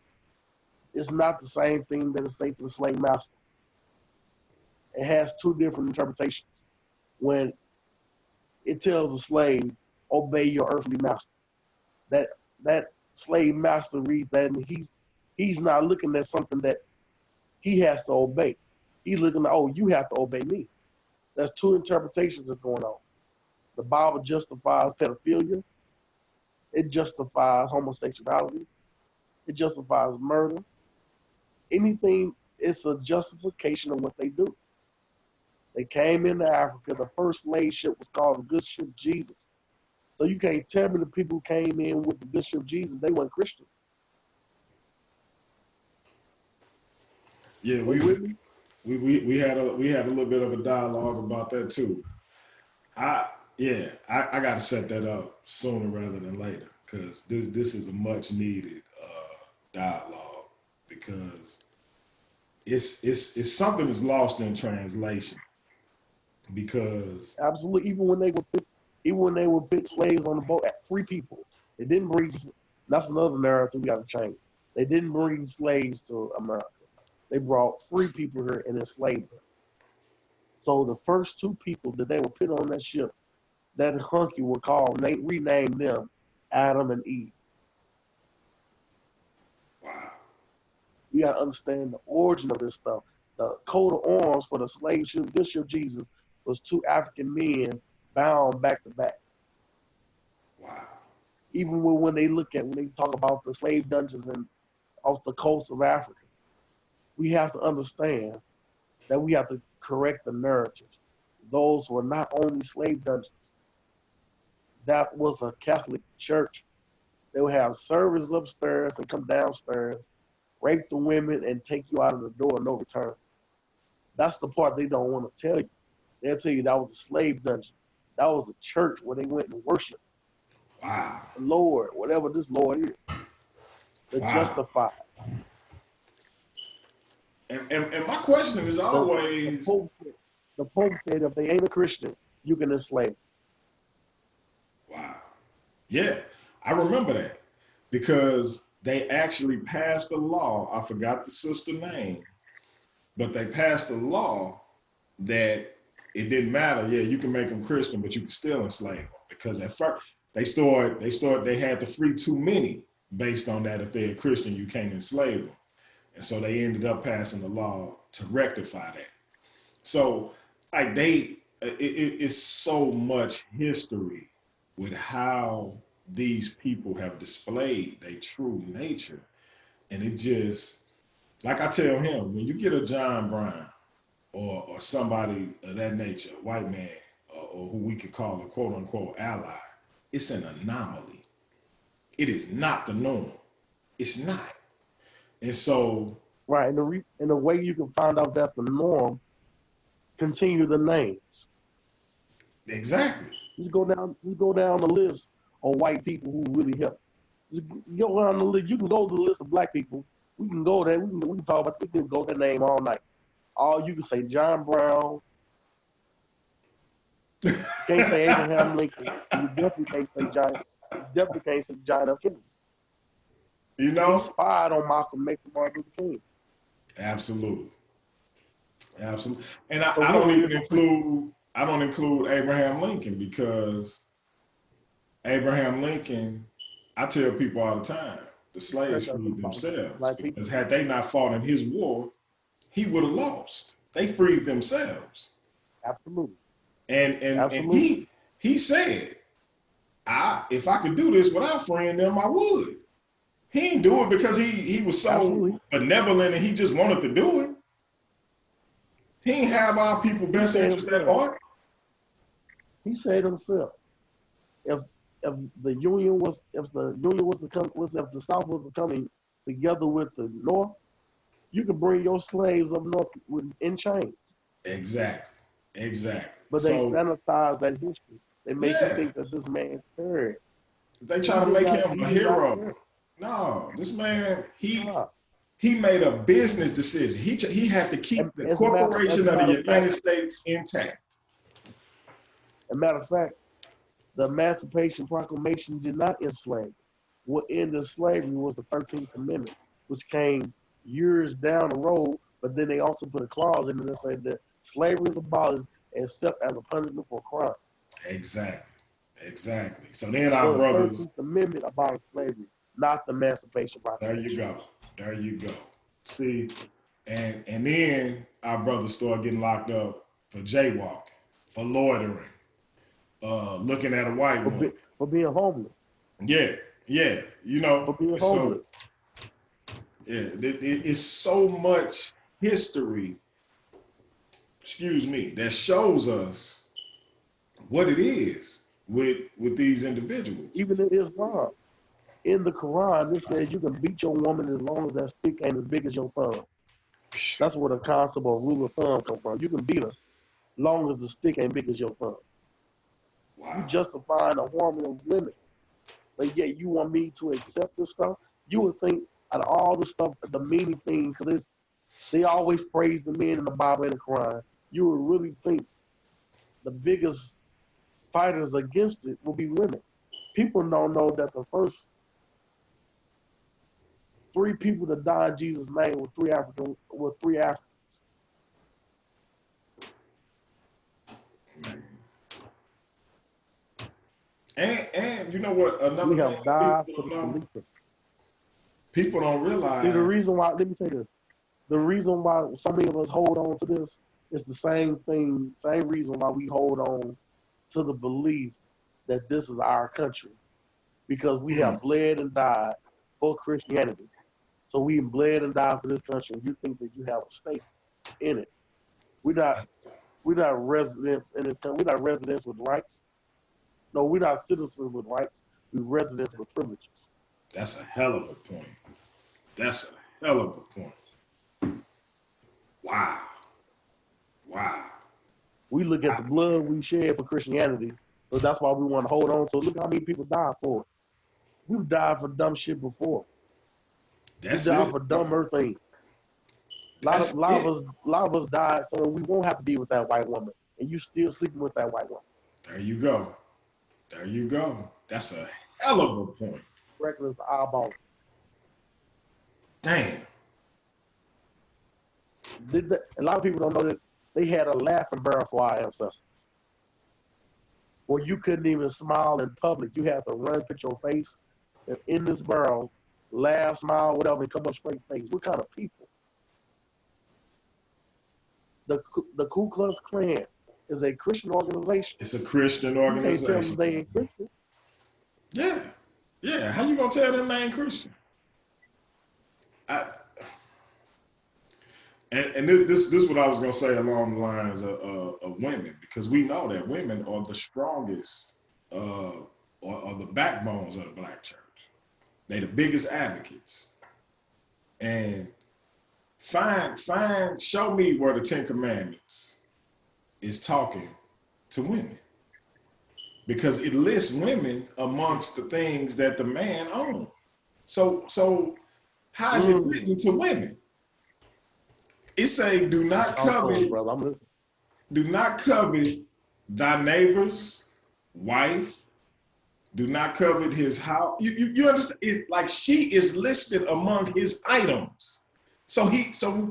is not the same thing that it say to the slave master. It has two different interpretations. When it tells the slave, obey your earthly master, that slave master reads that, and he's not looking at something that he has to obey. He's looking at, oh, you have to obey me. There's two interpretations that's going on. The Bible justifies pedophilia. It justifies homosexuality. It justifies murder. Anything, it's a justification of what they do. They came into Africa. The first slave ship was called the Good Ship Jesus. So you can't tell me the people who came in with the Good Ship Jesus, they weren't Christian. Yeah, we had a little bit of a dialogue about that too. I got to set that up sooner rather than later, because this is a much needed dialogue, because it's something that's lost in translation. Because absolutely, even when they were put slaves on the boat, free people, they didn't bring. That's another narrative we got to change. They didn't bring slaves to America. They brought free people here and enslaved them. So the first two people that they were put on that ship, that hunky were called, they renamed them Adam and Eve. Wow. You got to understand the origin of this stuff. The coat of arms for the slave ship, this ship Jesus, was two African men bound back to back. Wow. Even when they talk about the slave dungeons and off the coast of Africa, we have to understand that we have to correct the narrative. Those were not only slave dungeons. That was a Catholic church. They would have service upstairs and come downstairs, rape the women, and take you out of the door, no return. That's the part they don't want to tell you. They'll tell you that was a slave dungeon. That was a church where they went and worshiped. Wow. The Lord, whatever this Lord is. The justified. And my question is always... The Pope said if they ain't a Christian, you can enslave. Wow. Yeah, I remember that, because they actually passed a law. I forgot the sister name, but they passed a law that it didn't matter. Yeah, you can make them Christian, but you can still enslave them, because at first they had to free too many based on that. If they're a Christian, you can't enslave them. And so they ended up passing the law to rectify that. So like it's so much history with how these people have displayed their true nature. And it just, like I tell him, when you get a John Brown or somebody of that nature, a white man, or who we could call a quote unquote ally, it's an anomaly. It is not the norm. It's not. And so... Right, and the way you can find out that's the norm, continue the names. Exactly. Just go down the list of white people who really help. Just go down the list. You can go to the list of black people. We can go there. We can talk about. We can go their name all night. All you can say John Brown. You can't say Abraham Lincoln. You definitely can't say John. You definitely can't say John F. Kennedy. You know, he spied on Malcolm X and Martin Luther King. Absolutely. And I don't include Abraham Lincoln, because Abraham Lincoln, I tell people all the time, the slaves freed themselves. Because had they not fought in his war, he would have lost. They freed themselves. Absolutely. And he said, if I could do this without freeing them, I would. He didn't do it because he was so benevolent and he just wanted to do it. He didn't have our people best interest at heart. He said himself, if the South was coming together with the North, you can bring your slaves up north in chains. Exactly. But they sanitize that history. They make you think that this man's third. They try to make him a hero. No, this man, he made a business decision. He had to keep the corporation of the United States intact. As a matter of fact, the Emancipation Proclamation did not enslave. What ended slavery was the 13th Amendment, which came years down the road, but then they also put a clause in it that said that slavery is abolished except as a punishment for crime. Exactly. So then our brothers... The 13th Amendment abolished slavery, not the Emancipation Proclamation. There you go. See, And then our brothers start getting locked up for jaywalking, for loitering, looking at a white woman. For being homeless. Yeah, yeah, you For know, being so homeless. yeah, it's so much history, excuse me, that shows us what it is with these individuals. Even in Islam, in the Quran, it says you can beat your woman as long as that stick ain't as big as your thumb. That's where the concept of rule of thumb come from. You can beat her long as the stick ain't big as your thumb. Wow. You justifying the harming of women, but yet you want me to accept this stuff? You would think out of all the stuff, the meaning thing, because they always praise the men in the Bible and the Quran. You would really think the biggest fighters against it will be women. People don't know that the first 3 people to die in Jesus' name were 3 Africans. And you know what? Another We thing have died people for the don't know, belief. people don't realize. See, the reason why, let me tell you this, the reason why so many of us hold on to this is the same thing, same reason why we hold on to the belief that this is our country. Because we have bled and died for Christianity. So we bled and died for this country. And you think that you have a stake in it. We're not residents in this country. We're not residents with rights. No, we're not citizens with rights. We're residents with privileges. That's a hell of a point. That's a hell of a point. Wow. Wow. We look at the blood we shed for Christianity, so that's why we want to hold on to it. Look how many people died for it. We've died for dumb shit before. That's We died it. for dumber things. A lot of us died so we won't have to be with that white woman, and you still sleeping with that white woman. There you go. There you go. That's a hell of a point. Reckless eyeball. Damn. A lot of people don't know that they had a laughing barrel for our ancestors. Where you couldn't even smile in public. You had to run, put your face in this barrel, laugh, smile, whatever, and come up straight face. What kind of people? The Ku Klux Klan is a Christian organization. It's a Christian You can't tell organization. them they ain't Christian. Yeah. Yeah. How you gonna tell them they ain't Christian? And this is what I was gonna say along the lines of women, because we know that women are the strongest or the backbones of the Black church. They the biggest advocates. And show me where the 10 Commandments is talking to women. Because it lists women amongst the things that the man owns. So how is it written to women? It say, do not covet thy neighbor's wife. Do not covet his house. You understand? It, like she is listed among his items. So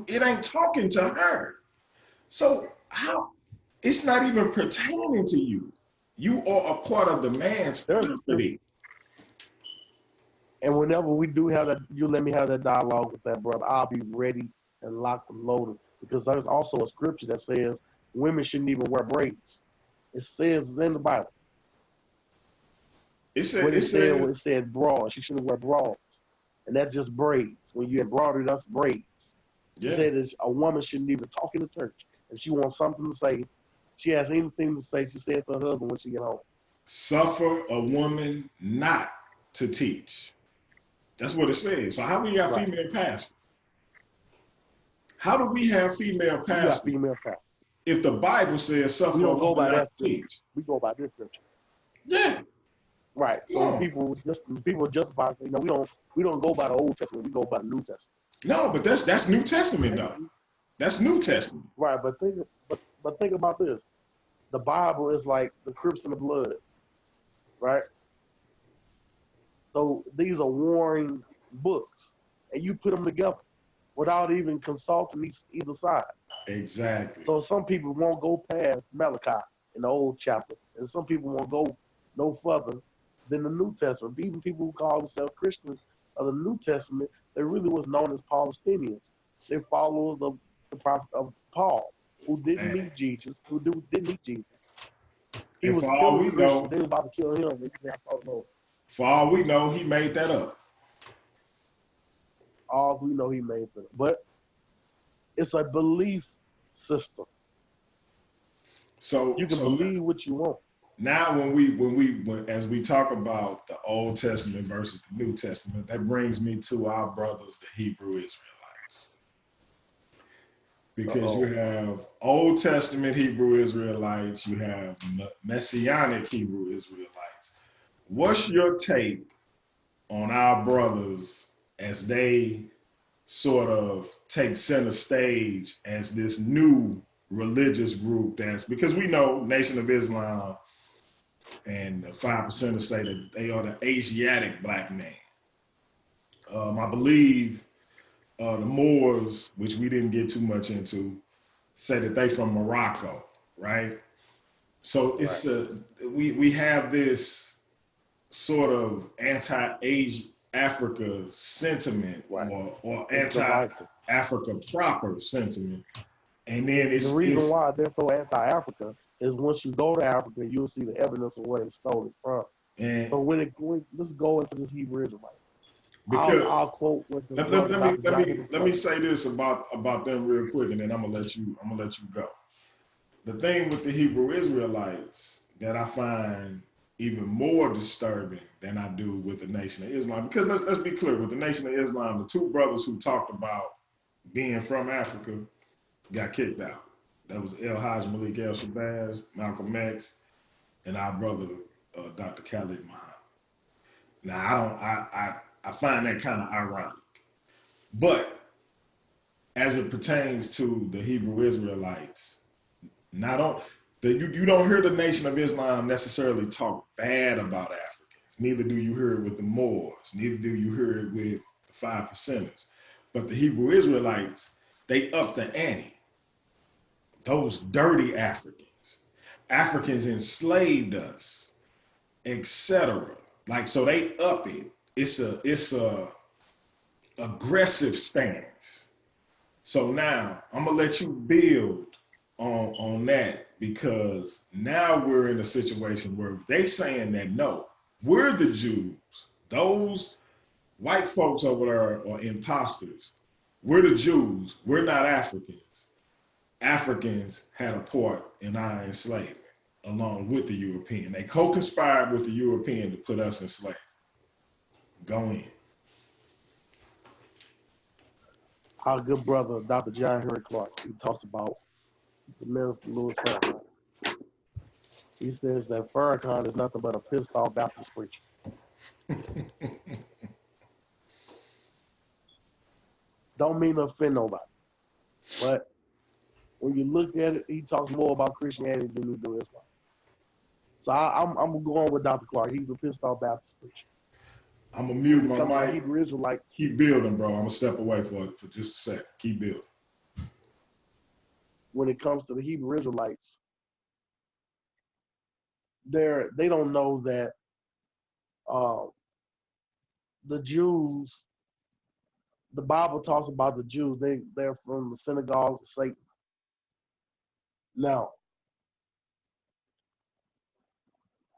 it ain't talking to her. So how? It's not even pertaining to you. You are a part of the man's property. And whenever we do have that, you let me have that dialogue with that brother, I'll be ready and locked and loaded. Because there's also a scripture that says women shouldn't even wear braids. It says in the Bible. It said bras. She shouldn't wear bras. And that's just braids. When you embroider, that's braids. Yeah. It said a woman shouldn't even talk in the church. If she wants something to say, she has anything to say, she said to her husband when she get home. Suffer a woman not to teach. That's what it says. So how do we got female pastors? How do we have female pastors? If the Bible says suffer a woman not to teach. We go by this scripture. Yeah. Right. So people justify, we don't go by the Old Testament, we go by the New Testament. No, but that's New Testament though. That's New Testament. Right, but think about this. The Bible is like the Crips and the Bloods. Right? So these are warring books. And you put them together without even consulting either side. Exactly. So some people won't go past Malachi in the Old chapter, and some people won't go no further than the New Testament. Even people who call themselves Christians of the New Testament, they really was known as Palestinians. They're followers of the prophet of Paul, who didn't And, meet Jesus, didn't meet Jesus. He and was for still all a we Christian. know, They was about to kill him. he made that up. All we know he made it. But it's a belief system. So You can believe what you want. now as we talk about the Old Testament versus the New Testament, that brings me to our brothers, the Hebrew Israelites. Because you have Old Testament Hebrew Israelites, you have Messianic Hebrew Israelites. What's your take on our brothers as they sort of take center stage as this new religious group? That's because we know Nation of Islam and the 5%ers say that they are the Asiatic black man. I believe the Moors, which we didn't get too much into, say that they from Morocco, right? So it's we have this sort of anti-Africa sentiment, or anti-Africa proper sentiment, and then the reason why they're so anti-Africa is once you go to Africa, you'll see the evidence of where they stole it from. And so let's go into this Hebrew Israelite. Because I'll quote what the let me say this about them real quick, and then I'm gonna let you go. The thing with the Hebrew Israelites that I find even more disturbing than I do with the Nation of Islam, because let's be clear, with the Nation of Islam, the two brothers who talked about being from Africa got kicked out. That was El Hajj Malik El Shabazz, Malcolm X, and our brother Dr. Khalid Muhammad. Now I find that kind of ironic, but as it pertains to the Hebrew Israelites, you don't hear the Nation of Islam necessarily talk bad about Africans. Neither do you hear it with the Moors. Neither do you hear it with the 5%ers. But the Hebrew Israelites, they up the ante. Those dirty Africans enslaved us, etc. Like, so they up it. It's a aggressive stance. So now I'm gonna let you build on that, because now we're in a situation where they saying that no, we're the Jews. Those white folks over there are imposters. We're the Jews. We're not Africans. Africans had a part in our enslavement along with the European. They co-conspired with the European to put us in slavery. Go in. Our good brother, Dr. John Henry Clark, he talks about the minister Louis Farrakhan. He says that Farrakhan is nothing but a pissed off Baptist preacher. Don't mean to offend nobody, but when you look at it, he talks more about Christianity than he do Islam. So I'm going with Dr. Clark. He's a pissed off Baptist preacher. I'm gonna mute my mic. Hebrew Israelites. Keep building, bro. I'm gonna step away for just a second. Keep building. When it comes to the Hebrew Israelites, they don't know that the Jews. The Bible talks about the Jews. They're from the synagogues of Satan. Now,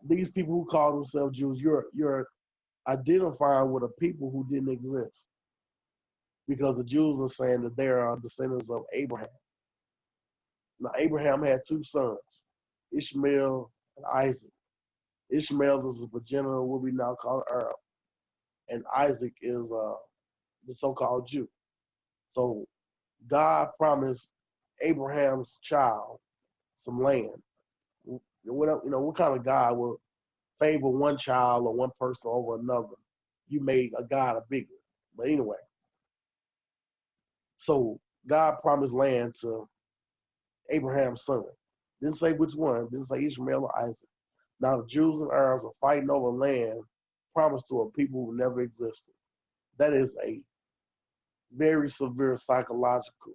these people who call themselves Jews, you're identifying with a people who didn't exist, because the Jews are saying that they are descendants of Abraham. Now, Abraham had two sons, Ishmael and Isaac. Ishmael is the progenitor of what we now call Arab, and Isaac is the so-called Jew. So God promised Abraham's child some land. What kind of God will favor one child or one person over another? You made a God a bigger. But anyway, so God promised land to Abraham's son. Didn't say which one. Didn't say Ishmael or Isaac. Now the Jews and Arabs are fighting over land promised to a people who never existed. That is a very severe psychological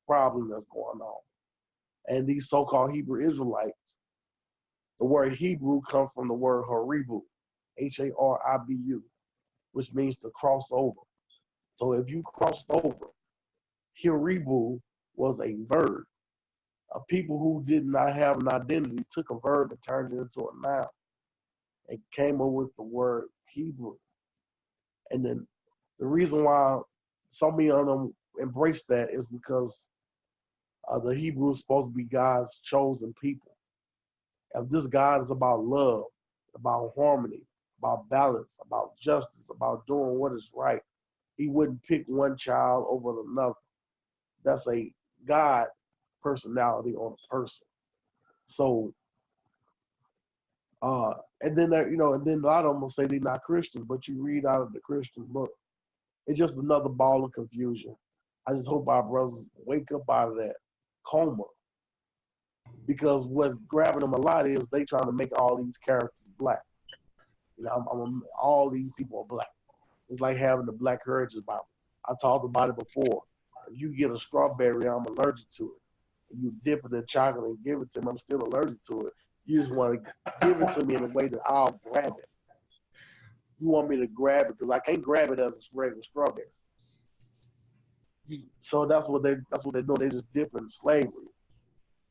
problem that's going on. And these so-called Hebrew Israelites, the word Hebrew comes from the word Haribu, Haribu, which means to cross over. So if you crossed over, Hiribu was a verb. A people who did not have an identity took a verb and turned it into a noun. They came up with the word Hebrew. And then the reason why so many of them embrace that is because the Hebrew is supposed to be God's chosen people. If this God is about love, about harmony, about balance, about justice, about doing what is right, he wouldn't pick one child over another. That's a God personality on a person. So, and then and then a lot of them will say they're not Christians, but you read out of the Christian book, it's just another ball of confusion. I just hope our brothers wake up out of that coma, because what's grabbing them a lot is they trying to make all these characters black. All these people are black. It's like having the Black Heritage Bible. I talked about it before. If you get a strawberry, I'm allergic to it. And you dip it in chocolate and give it to me, I'm still allergic to it. You just want to give it to me in a way that I'll grab it. You want me to grab it because I can't grab it as a regular strawberry. So that's what they do. They just dip in slavery.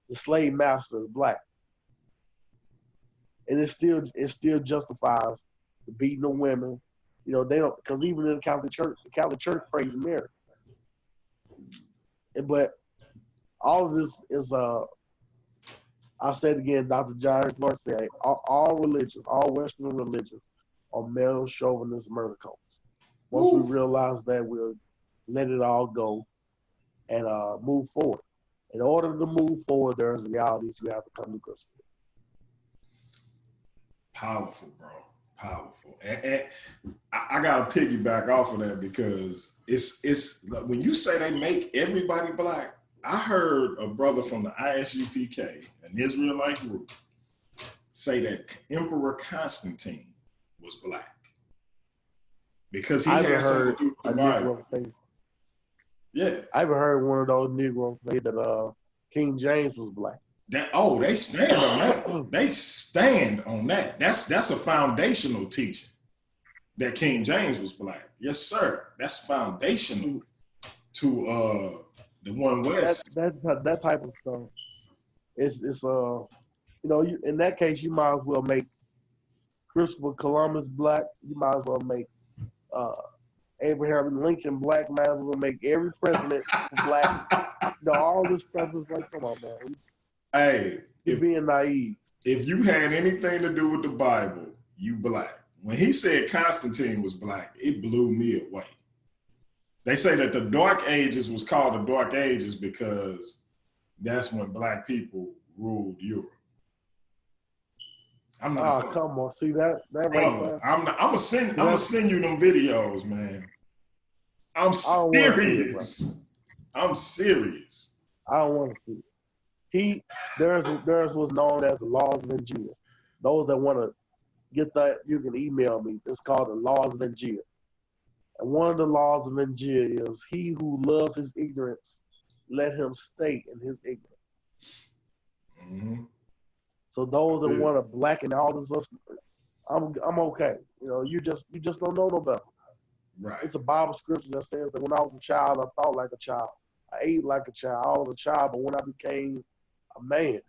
The slave master is black, and it still justifies the beating of women. They don't, because even in the Catholic Church prays Mary. But all of this is I said again, Dr. John Clark said, all religions, all Western religions are male chauvinist murder cults. Once we realize that, we'll let it all go and move forward. In order to move forward, there's realities you have to come to grips with. Powerful, bro. Powerful. And I gotta piggyback off of that, because it's when you say they make everybody black. I heard a brother from the ISUPK, an Israelite group, say that Emperor Constantine was black because he had something to do with the Bible. Yeah, I even heard one of those Negroes say that King James was black. They stand on that. They stand on that. That's a foundational teaching, that King James was black. Yes, sir. That's foundational to the one West. That type of stuff. It's in that case you might as well make Christopher Columbus black. You might as well make Abraham Lincoln black. Might as well make every president black. All this stuff is like, come on, man. Hey, you're being naive. If you had anything to do with the Bible, you black. When he said Constantine was black, it blew me away. They say that the Dark Ages was called the Dark Ages because that's when black people ruled Europe. I'm not. Come on, see that right there. I'm gonna send you them videos, man. I'm serious. I'm serious. I don't want to see it. There's what's known as the laws of Injil. Those that want to get that, you can email me. It's called the laws of Injil. And one of the laws of Injil is, he who loves his ignorance, let him stay in his ignorance. Mm-hmm. So those that want to blacken all this stuff, I'm okay. You just don't know no better. Right. It's a Bible scripture that says that when I was a child, I thought like a child. I ate like a child. I was a child, but when I became a man,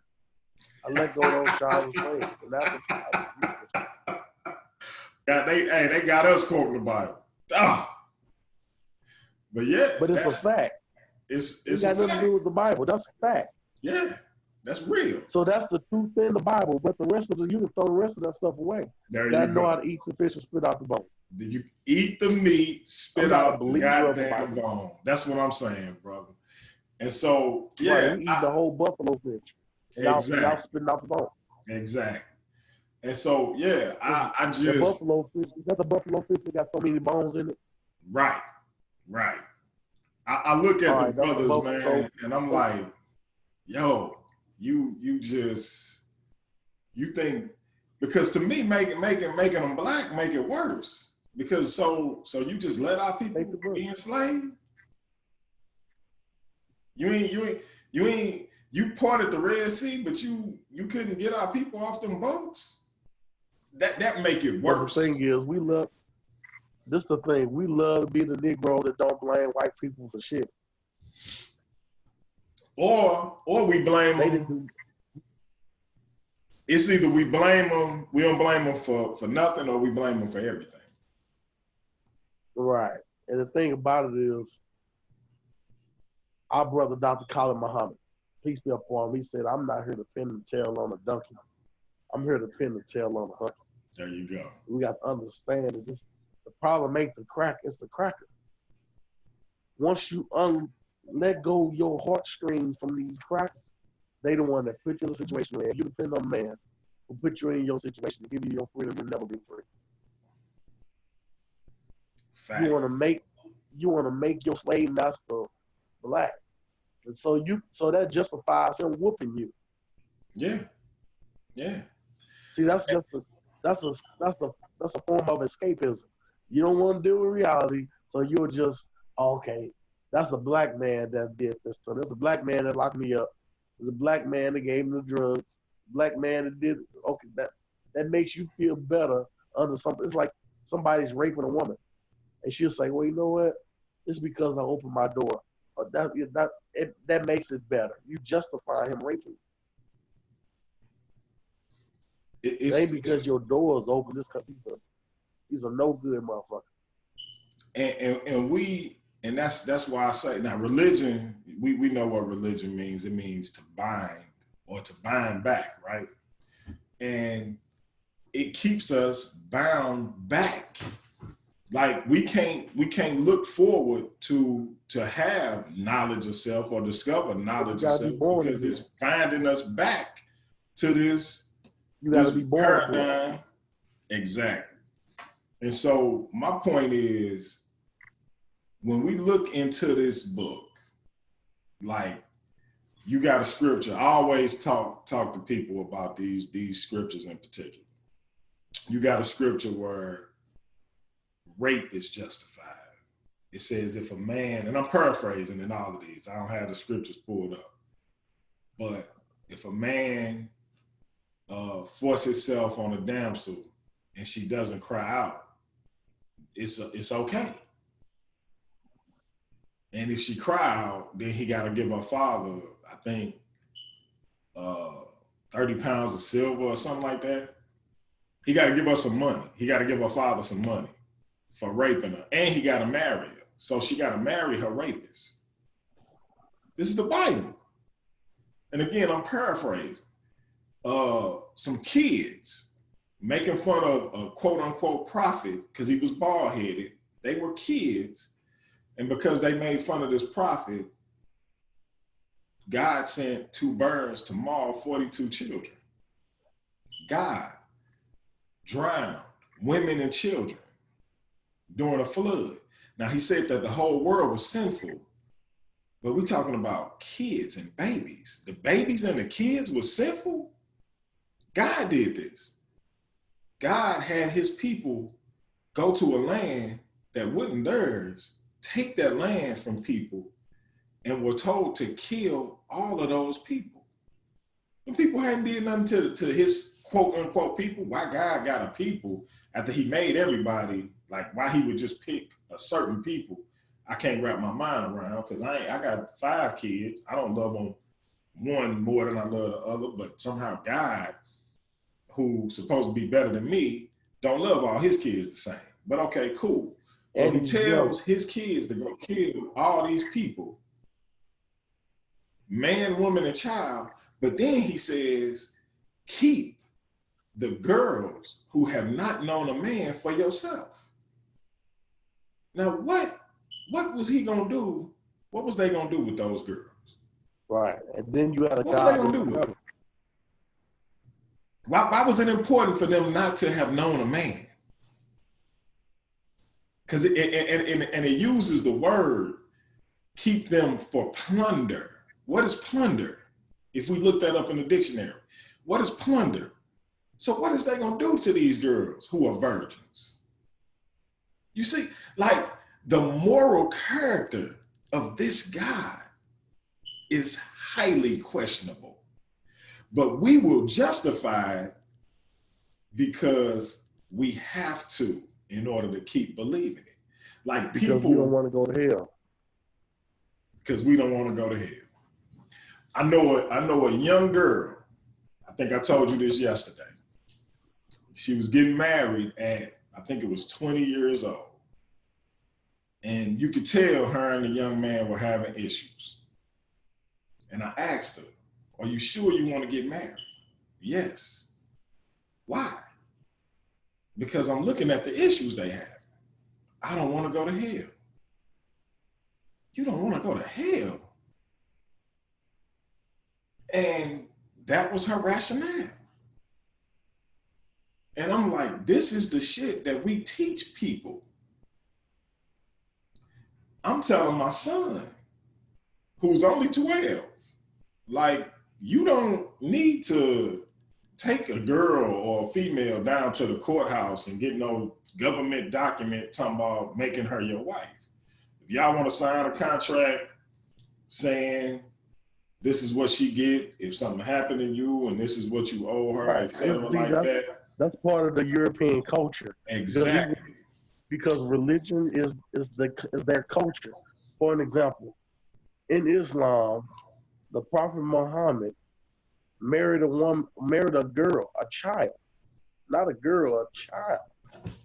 I let go of those childish ways. And that's what they got us quoting the Bible. But yeah. But it's a fact. It's got nothing to do with the Bible. That's a fact. Yeah. That's real. So that's the truth in the Bible, but the rest of you can throw the rest of that stuff away. You gotta know how to eat the fish and spit out the bone. You eat the meat, spit out the goddamn bone. That's what I'm saying, brother. And so, yeah. Right, eat the whole buffalo fish. Exactly. Without spitting out the bone. Exactly. And so, yeah, I just. The buffalo fish, is that the buffalo fish that got so many bones in it? Right. Right. I look at the brothers, man, and I'm like, yo, you think, because to me, making them black make it worse, because so you just let our people be enslaved. You parted the Red Sea, but you couldn't get our people off them boats. That make it worse. But the thing is, we love to be the Negro that don't blame white people for shit. Or we blame They them. didn't do. It's either we blame them, we don't blame them for nothing, or we blame them for everything. Right. And the thing about it is, our brother, Dr. Khalid Muhammad, peace be upon him, he said, I'm not here to pin the tail on a donkey. I'm here to pin the tail on a hunky. There you go. We got to understand that the problem ain't the crack, it's the cracker. Once you let go your heartstrings from these crackers, they the one that put you in a situation where you depend on man who put you in your situation to give you your freedom, you'll never be free. Fact. You want to make your slave master black. And so that justifies him whooping you. Yeah. Yeah. See, that's a form of escapism. You don't want to deal with reality, so you'll just, okay, that's a black man that did this. So there's a black man that locked me up. There's a black man that gave me the drugs. Black man that did, okay, that makes you feel better under something. It's like somebody's raping a woman. And she'll say, well, you know what? It's because I opened my door. Or that makes it better. You justify him raping you. It ain't because your door is open, just because he's a no good motherfucker. And that's why I say now religion, we know what religion means. It means to bind or to bind back, right? And it keeps us bound back. Like we can't look forward to have knowledge of self or discover knowledge of self because it's binding us back to this paradigm. Exactly. And so my point is, when we look into this book, like you got a scripture. I always talk to people about these scriptures in particular. You got a scripture where rape is justified. It says if a man, and I'm paraphrasing in all of these, I don't have the scriptures pulled up, but if a man force himself on a damsel and she doesn't cry out, it's okay. And if she cry out, then he got to give her father, I think, 30 pounds of silver or something like that. He got to give her some money. He got to give her father some money for raping her. And he got to marry her. So she got to marry her rapist. This is the Bible. And again, I'm paraphrasing. Some kids making fun of a quote unquote prophet because he was bald headed. They were kids. And because they made fun of this prophet, God sent 2 birds to maul 42 children. God drowned women and children during a flood. Now he said that the whole world was sinful, but we're talking about kids and babies. The babies and the kids were sinful? God did this. God had his people go to a land that wasn't theirs, take that land from people, and were told to kill all of those people. And people hadn't did nothing to his quote unquote people. Why God got a people after he made everybody, like why he would just pick a certain people, I can't wrap my mind around, because I got 5 kids. I don't love them one more than I love the other, but somehow God, who's supposed to be better than me, don't love all his kids the same. But okay, cool. So he tells his kids to go kill all these people, man, woman, and child. But then he says, keep the girls who have not known a man for yourself. Now, what was he going to do? What was they going to do with those girls? Right. And then you had a What was they going to do with them? Why was it important for them not to have known a man? Because it uses the word, keep them for plunder. What is plunder? If we look that up in the dictionary, what is plunder? So what is they gonna do to these girls who are virgins? You see, like the moral character of this God is highly questionable, but we will justify it because we have to in order to keep believing it. Like because people, we don't want to go to hell. because we don't want to go to hell. I know a young girl. I think I told you this yesterday. She was getting married at, I think it was 20 years old. And you could tell her and the young man were having issues. And I asked her, are you sure you want to get married? Yes. Why? Because I'm looking at the issues they have. I don't want to go to hell. You don't want to go to hell? And that was her rationale. And I'm like, this is the shit that we teach people. I'm telling my son, who's only 12, like, you don't need to take a girl or a female down to the courthouse and get no government document talking about making her your wife. If y'all want to sign a contract saying this is what she get if something happened to you and this is what you owe her, right. etc. like that. That's part of the European culture. Exactly. Because religion is their culture. For an example, in Islam, the Prophet Muhammad married a girl, a child, not a girl, a child,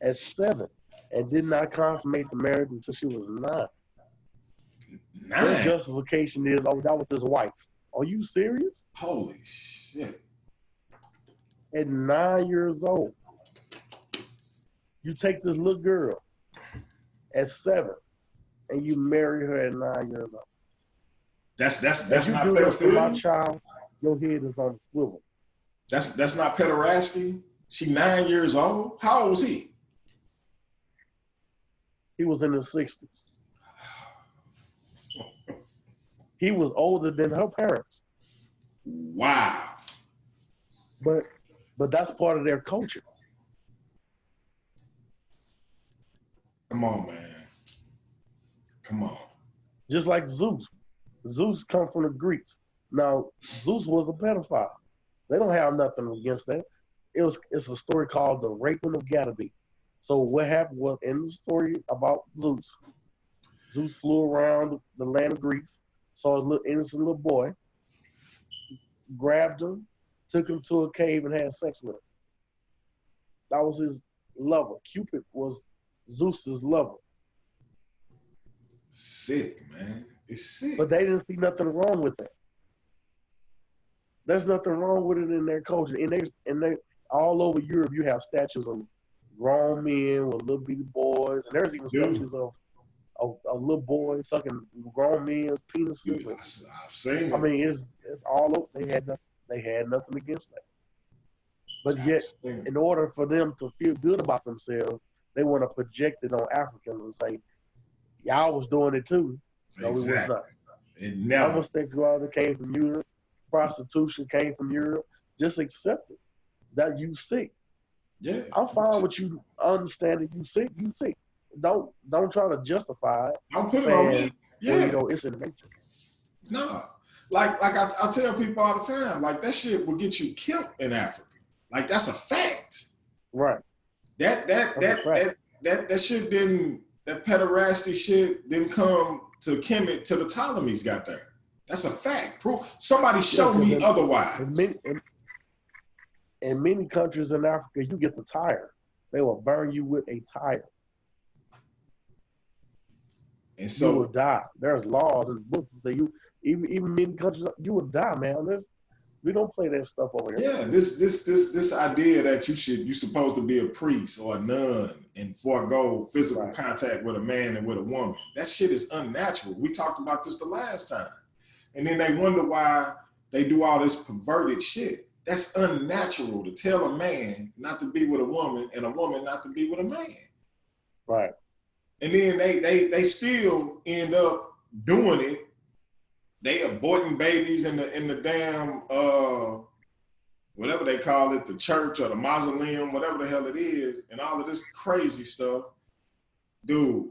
at 7, and did not consummate the marriage until she was 9. Their justification is, oh, that was his wife. Are you serious? Holy shit. At 9 years old, you take this little girl at 7 and you marry her at 9 years old. That's if not you do that for my pedophilia. child, your head is on the swivel. That's not pederasty. She 9 years old. How old was he? He was in his 60s. He was older than her parents. Wow. But that's part of their culture. Come on, man. Come on. Just like Zeus. Zeus comes from the Greeks. Now, Zeus was a pedophile. They don't have nothing against that. It's a story called the Raping of Ganymede. So what happened was, in the story about Zeus flew around the land of Greece, saw his little innocent little boy, grabbed him, took him to a cave and had sex with him. That was his lover. Cupid was Zeus's lover. Sick, man. It's sick. But they didn't see nothing wrong with that. There's nothing wrong with it in their culture. And they all over Europe, you have statues of grown men with little bitty boys, and there's even statues of little boys sucking grown men's penises. Dude, I've seen it. I mean, it's all over. They had nothing against that. But yet, in order for them to feel good about themselves, they want to project it on Africans and say, y'all was doing it too. No, exactly. we was not. It never. Homosexuality came from Europe. Prostitution came from Europe. Just accept it. That you sick. Yeah. I'm fine with you understanding you sick. You sick. Don't try to justify it. I'm putting it on me. Yeah. Well, it's in nature. No. Like I tell people all the time, like that shit will get you killed in Africa. Like that's a fact. Right. That shit didn't, that pederasty shit didn't come to Kemet till the Ptolemies got there. That's a fact. Somebody show me otherwise. In many countries in Africa, you get the tire. They will burn you with a tire. And so you will die. There's laws and books that even many countries, you will die, man. We don't play that stuff over here. Yeah, this idea that you're supposed to be a priest or a nun and forego physical contact with a man and with a woman. That shit is unnatural. We talked about this the last time. And then they wonder why they do all this perverted shit. That's unnatural to tell a man not to be with a woman and a woman not to be with a man. Right. And then they still end up doing it. They aborting babies in the damn whatever they call it, the church or the mausoleum, whatever the hell it is, and all of this crazy stuff. Dude,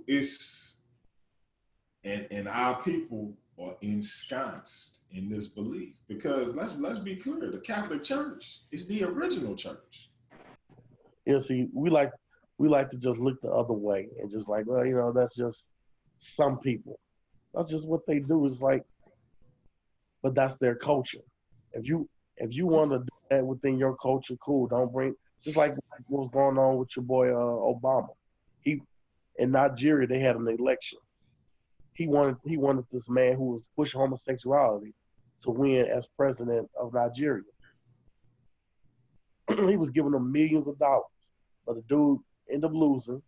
and our people are ensconced in this belief, because let's be clear, the Catholic Church is the original church. Yeah, see, we like to just look the other way and just like, well, that's just some people. That's just what they do. It's like, but that's their culture. If you want to do that within your culture, cool. Don't bring just like what was going on with your boy Obama. He in Nigeria they had an election. He wanted this man who was pushing homosexuality to win as president of Nigeria. He was giving them millions of dollars, but the dude ended up losing,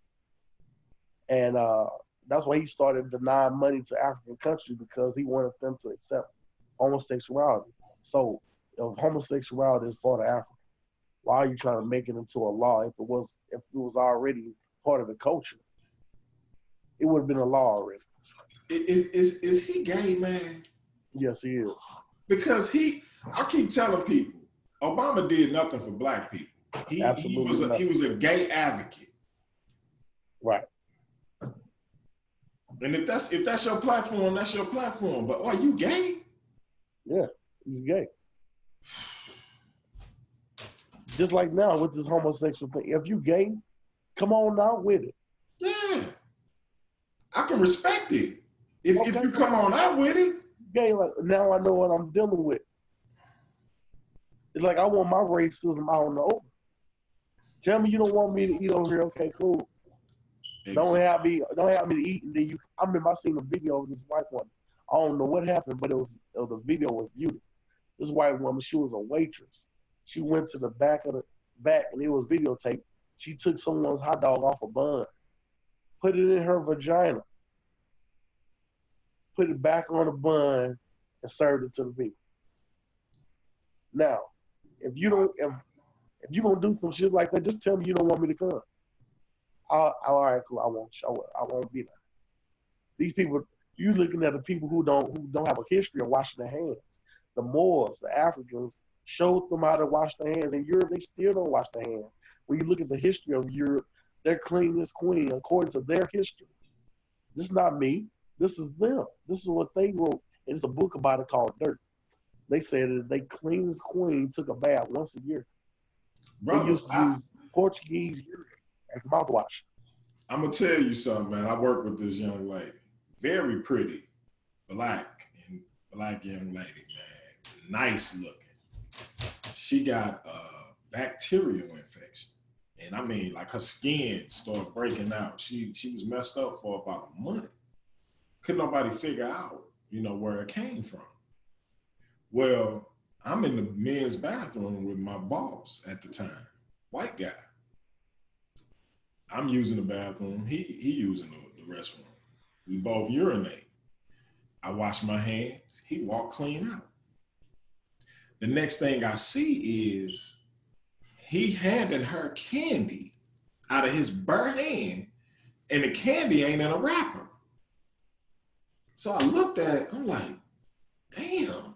and that's why he started denying money to African countries because he wanted them to accept homosexuality. So if homosexuality is part of Africa, why are you trying to make it into a law? If it was already part of the culture, it would have been a law already. Is he gay, man? Yes, he is. Because I keep telling people, Obama did nothing for black people. He was a gay advocate. Right. And if that's your platform, that's your platform. But are you gay? Yeah, he's gay. Just like now with this homosexual thing. If you gay, come on out with it. Yeah. I can respect it. If you come on out with it. Gay, like now I know what I'm dealing with. It's like I want my racism out in the open. Tell me you don't want me to eat over here. Okay, cool. Don't have me to eat. And then I remember I seen a video of this white woman. I don't know what happened, but the video was beautiful. This white woman, she was a waitress. She went to the back and it was videotaped. She took someone's hot dog off a bun, put it in her vagina, put it back on the bun, and served it to the people. Now, if you're gonna do some shit like that, just tell me you don't want me to come. All right, cool. I won't be there. These people, you looking at the people who don't have a history of washing their hands. The Moors, the Africans, showed them how to wash their hands. In Europe, they still don't wash their hands. When you look at the history of Europe, they're cleanest queen according to their history. This is not me. This is them. This is what they wrote. And it's a book about it called Dirt. They said that they cleanest queen took a bath once a year. Brother, they used to use Portuguese urine as mouthwash. I'm gonna tell you something, man. I work with this young lady, very pretty, black young lady, man, nice looking. She got a bacterial infection, and I mean, like her skin started breaking out. She was messed up for about a month. Couldn't nobody figure out, where it came from. Well, I'm in the men's bathroom with my boss at the time, white guy. I'm using the bathroom. He using the restroom. We both urinate. I wash my hands. He walked clean out. The next thing I see is he handing her candy out of his bare hand, and the candy ain't in a wrapper. So I looked at it, I'm like, damn.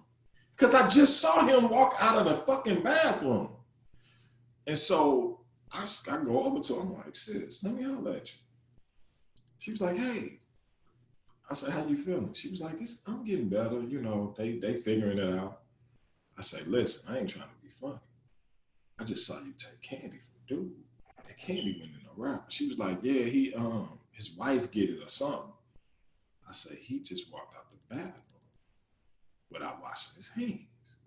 Because I just saw him walk out of the fucking bathroom. And so I go over to her, I'm like, sis, let me holler at you. She was like, hey. I said, how you feeling? She was like, I'm getting better. They figuring it out. I say, listen, I ain't trying to be funny. I just saw you take candy from dude. That candy went in a wrapper. She was like, yeah, his wife get it or something. I say, he just walked out the bathroom without washing his hands.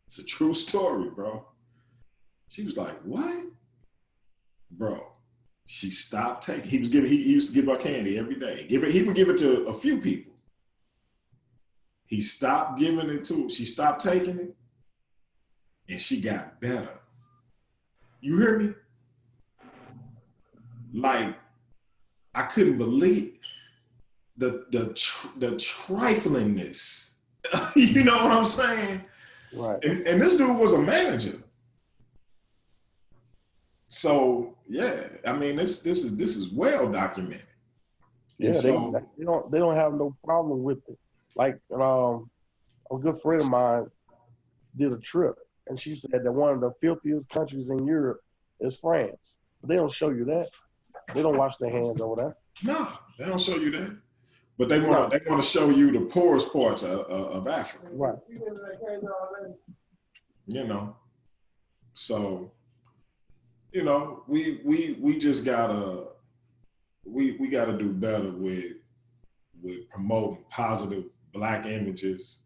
It's a true story, bro. She was like, what? Bro, she stopped taking. He used to give her candy every day. He would give it to a few people. He stopped giving it to her. She stopped taking it, and she got better. You hear me? Like, I couldn't believe the triflingness. You know what I'm saying? Right. And this dude was a manager. So yeah, I mean this is well documented. Yeah, so, they don't have no problem with it. Like a good friend of mine did a trip, and she said that one of the filthiest countries in Europe is France. But they don't show you that. They don't wash their hands over there. No, they don't show you that. But they want to show you the poorest parts of Africa. Right. So we just gotta we gotta do better with with promoting positive Black images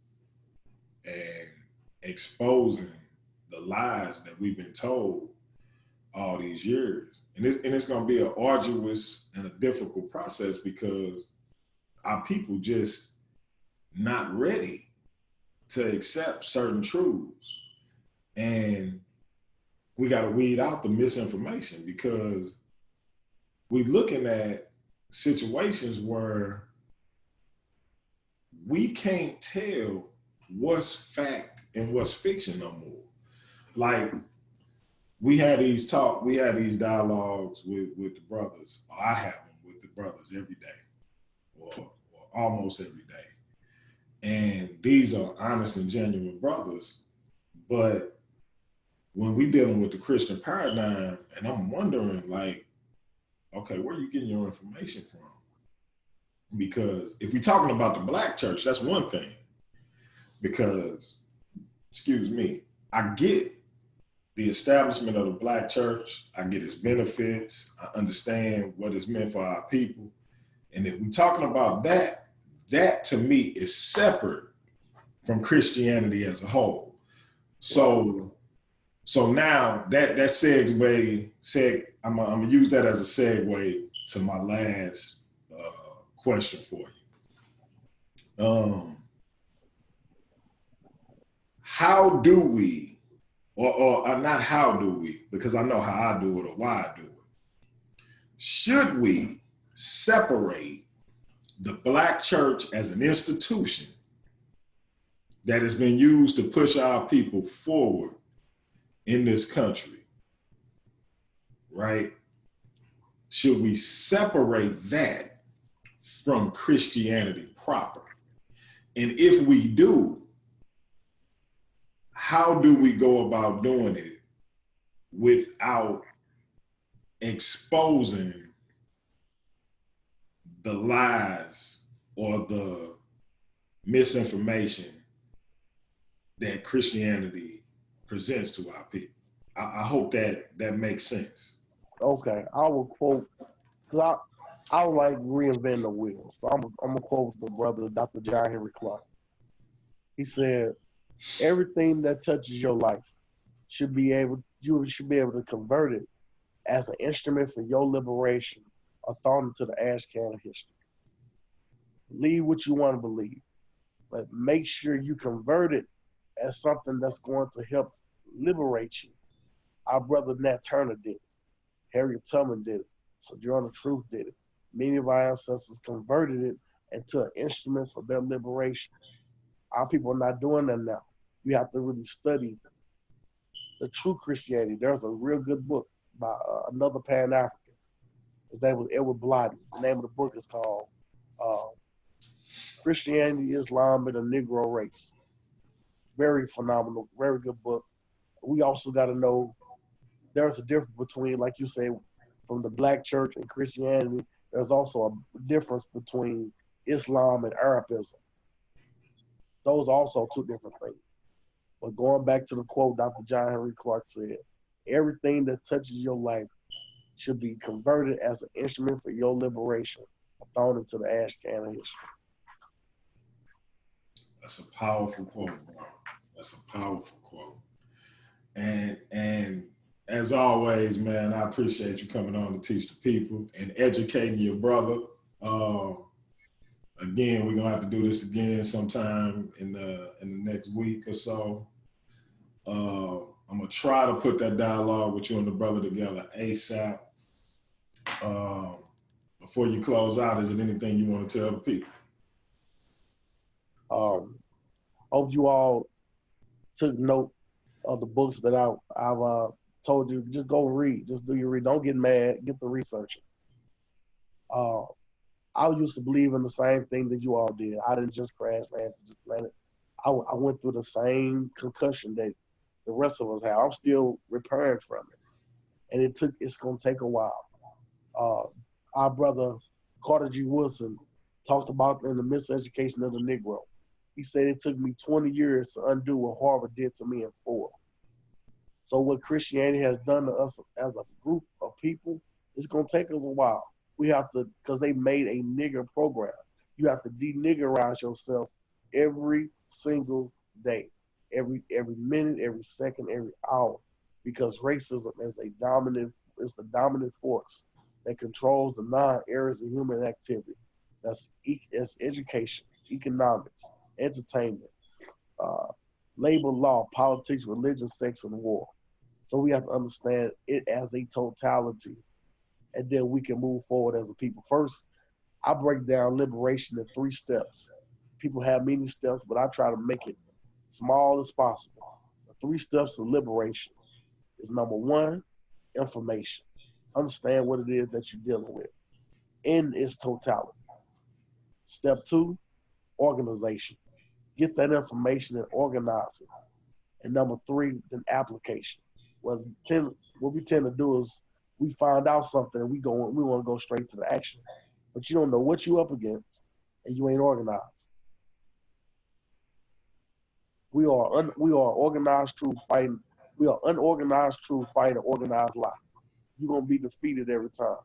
and exposing the lies that we've been told all these years. And it's going to be an arduous and a difficult process because our people just not ready to accept certain truths. And we got to weed out the misinformation because we're looking at situations where we can't tell what's fact and what's fiction no more. Like, we had these dialogues with the brothers. Or I have them with the brothers every day, or almost every day. And these are honest and genuine brothers. But when we dealing with the Christian paradigm, and I'm wondering, like, okay, where are you getting your information from? Because if we're talking about the Black church, that's one thing. Because, excuse me, I get the establishment of the Black church. I get its benefits. I understand what it's meant for our people. And if we're talking about that, that to me is separate from Christianity as a whole. So now that segue, I'm gonna use that as a segue to my last question for you. How do we, or not how do we, because I know how I do it or why I do it. Should we separate the Black church as an institution that has been used to push our people forward in this country, right? Should we separate that from Christianity proper? And if we do, how do we go about doing it without exposing the lies or the misinformation that Christianity presents to our people? I hope that makes sense. Okay, I will quote, because I don't like reinventing the wheel. So I'm going to quote the brother, Dr. John Henry Clark. He said, everything that touches your life you should be able to convert it as an instrument for your liberation or thrown into the ash can of history. Believe what you want to believe, but make sure you convert it as something that's going to help liberate you. Our brother Nat Turner did it. Harriet Tubman did it. Sojourner Truth did it. Many of our ancestors converted it into an instrument for their liberation. Our people are not doing that now. You have to really study the true Christianity. There's a real good book by another Pan-African. His name was Edward Blyden. The name of the book is called Christianity, Islam, and the Negro Race. Very phenomenal, very good book. We also got to know there's a difference between, like you say, from the Black church and Christianity. There's also a difference between Islam and Arabism. Those are also two different things. But going back to the quote Dr. John Henry Clark said, everything that touches your life should be converted as an instrument for your liberation, thrown into the ash can of history. That's a powerful quote, bro. That's a powerful quote. And as always, man, I appreciate you coming on to teach the people and educating your brother. Again, we're gonna have to do this again sometime in the next week or so. I'm gonna try to put that dialogue with you and the brother together ASAP. Before you close out, is there anything you want to tell the people? Hope you all took note of the books that I've told you. Just go read. Just do your read. Don't get mad. Get the researching. I used to believe in the same thing that you all did. I didn't just crash land to this planet. I went through the same concussion that the rest of us have. I'm still repairing from it, and it's gonna take a while. Our brother Carter G. Woodson talked about in the miseducation of the Negro. He said it took me 20 years to undo what Harvard did to me in 4. So what Christianity has done to us as a group of people, it's gonna take us a while. We have to, because they made a nigger program. You have to deniggerize yourself every single day, every minute, every second, every hour, because racism is the dominant force that controls the 9 areas of human activity. That's education, economics, entertainment, uh, labor law, politics, religion, sex, and war. So we have to understand it as a totality, and then we can move forward as a people. First, I break down liberation in 3 steps. People have many steps, but I try to make it small as possible. The 3 steps of liberation is number one, information. Understand what it is that you're dealing with in its totality. Step two, organization. Get that information and organize it. And number three, then application. What we tend to do is we find out something and we want to go straight to the action, but you don't know what you up against, and you ain't organized. We are organized truth fighting. We are unorganized truth fighting organized lie. You're gonna be defeated every time.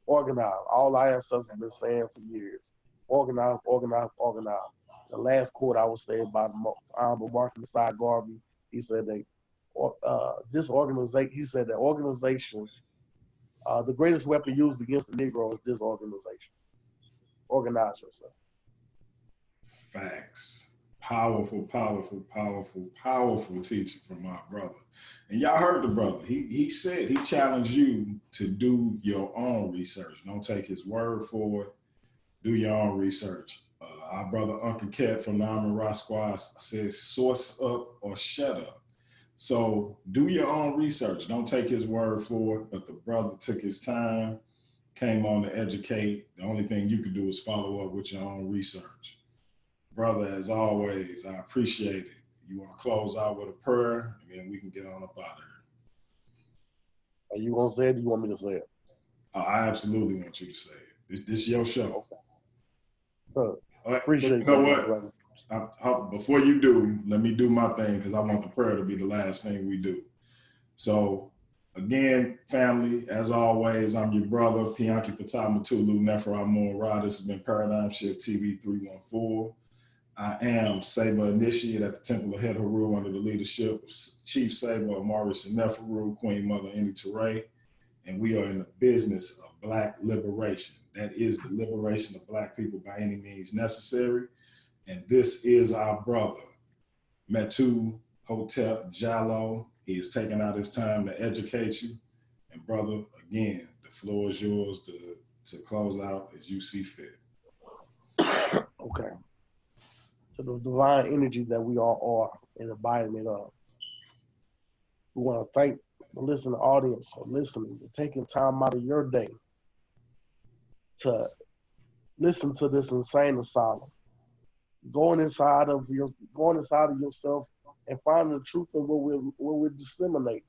Organize. All our ancestors have been saying for years. Organize, organize, organize. The last quote I would say about Honorable Martin Messiah Garvey, he said this organization. He said that organization, the greatest weapon used against the Negro is disorganization. Organize yourself. Facts. Powerful, powerful, powerful, powerful teaching from my brother. And y'all heard the brother. He said he challenged you to do your own research. Don't take his word for it. Do your own research. Our brother Uncle Cat from the Amun Ra Squad says source up or shut up. So do your own research. Don't take his word for it. But the brother took his time, came on to educate. The only thing you could do is follow up with your own research. Brother, as always, I appreciate it. You want to close out with a prayer, and then we can get on up out of here. Are you gonna say it? Or you want me to say it? I absolutely want you to say it. This is your show. Okay. Right, Appreciate you know that, what? brother. Before you do, let me do my thing because I want the prayer to be the last thing we do. So, again, family, as always, I'm your brother, Piankhi, Ptah, Mutulu, Nefer, Amun, Ra. This has been Paradigm Shift TV 314. I am Saber Initiate at the Temple of Het Haru under the leadership of Chief Saber Amaris and Neferu, Queen Mother Indy Teray, and we are in the business of Black liberation. That is the liberation of Black people by any means necessary. And this is our brother, Metuhotep Jallow. He is taking out his time to educate you. And brother, again, the floor is yours to close out as you see fit. Okay. To the divine energy that we all are an embodiment of. We want to thank the listening audience for listening and taking time out of your day to listen to this insane asylum. Going inside of yourself and finding the truth of what we're disseminating.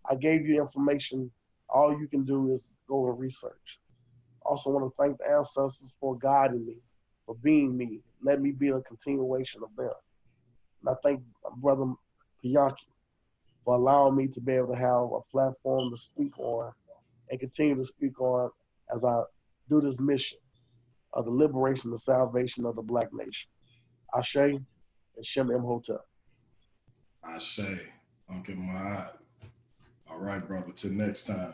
I gave you information. All you can do is go and research. Also want to thank the ancestors for guiding me, for being me. Let me be a continuation of them. And I thank Brother Piankhi for allowing me to be able to have a platform to speak on and continue to speak on as I do this mission of the liberation and salvation of the Black nation. Ashe and Shem Imhotep. Ashe, Uncle Ma'at. All right, brother, till next time.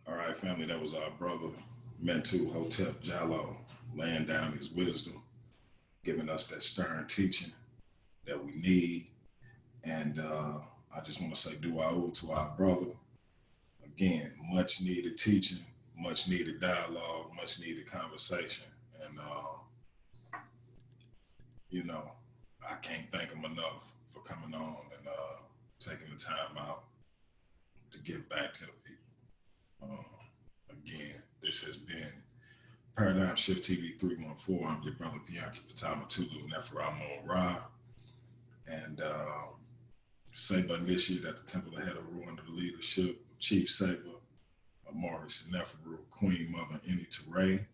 All right, family, that was our brother, Metuhotep Jallow, laying down his wisdom, giving us that stern teaching that we need. And I just want to say dua to our brother. Again, much needed teaching, much needed dialogue, much needed conversation. And, I can't thank him enough for coming on and taking the time out to give back to the people. Again, this has been Paradigm Shift TV 314. I'm your brother Piankhi, Ptah, Mutulu, Nefer, Amun, Ra, and Saber Initiate at the Temple of Het Haru under the leadership of Chief Saber, Amaris and Neferu, Queen Mother Indy Teray.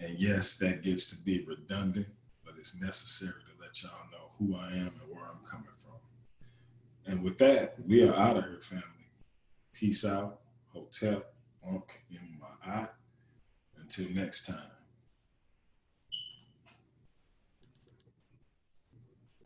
And yes, that gets to be redundant, but it's necessary to let y'all know who I am and where I'm coming from. And with that, we are out of here, family. Peace out. Hotep unk in my eye. Until next time.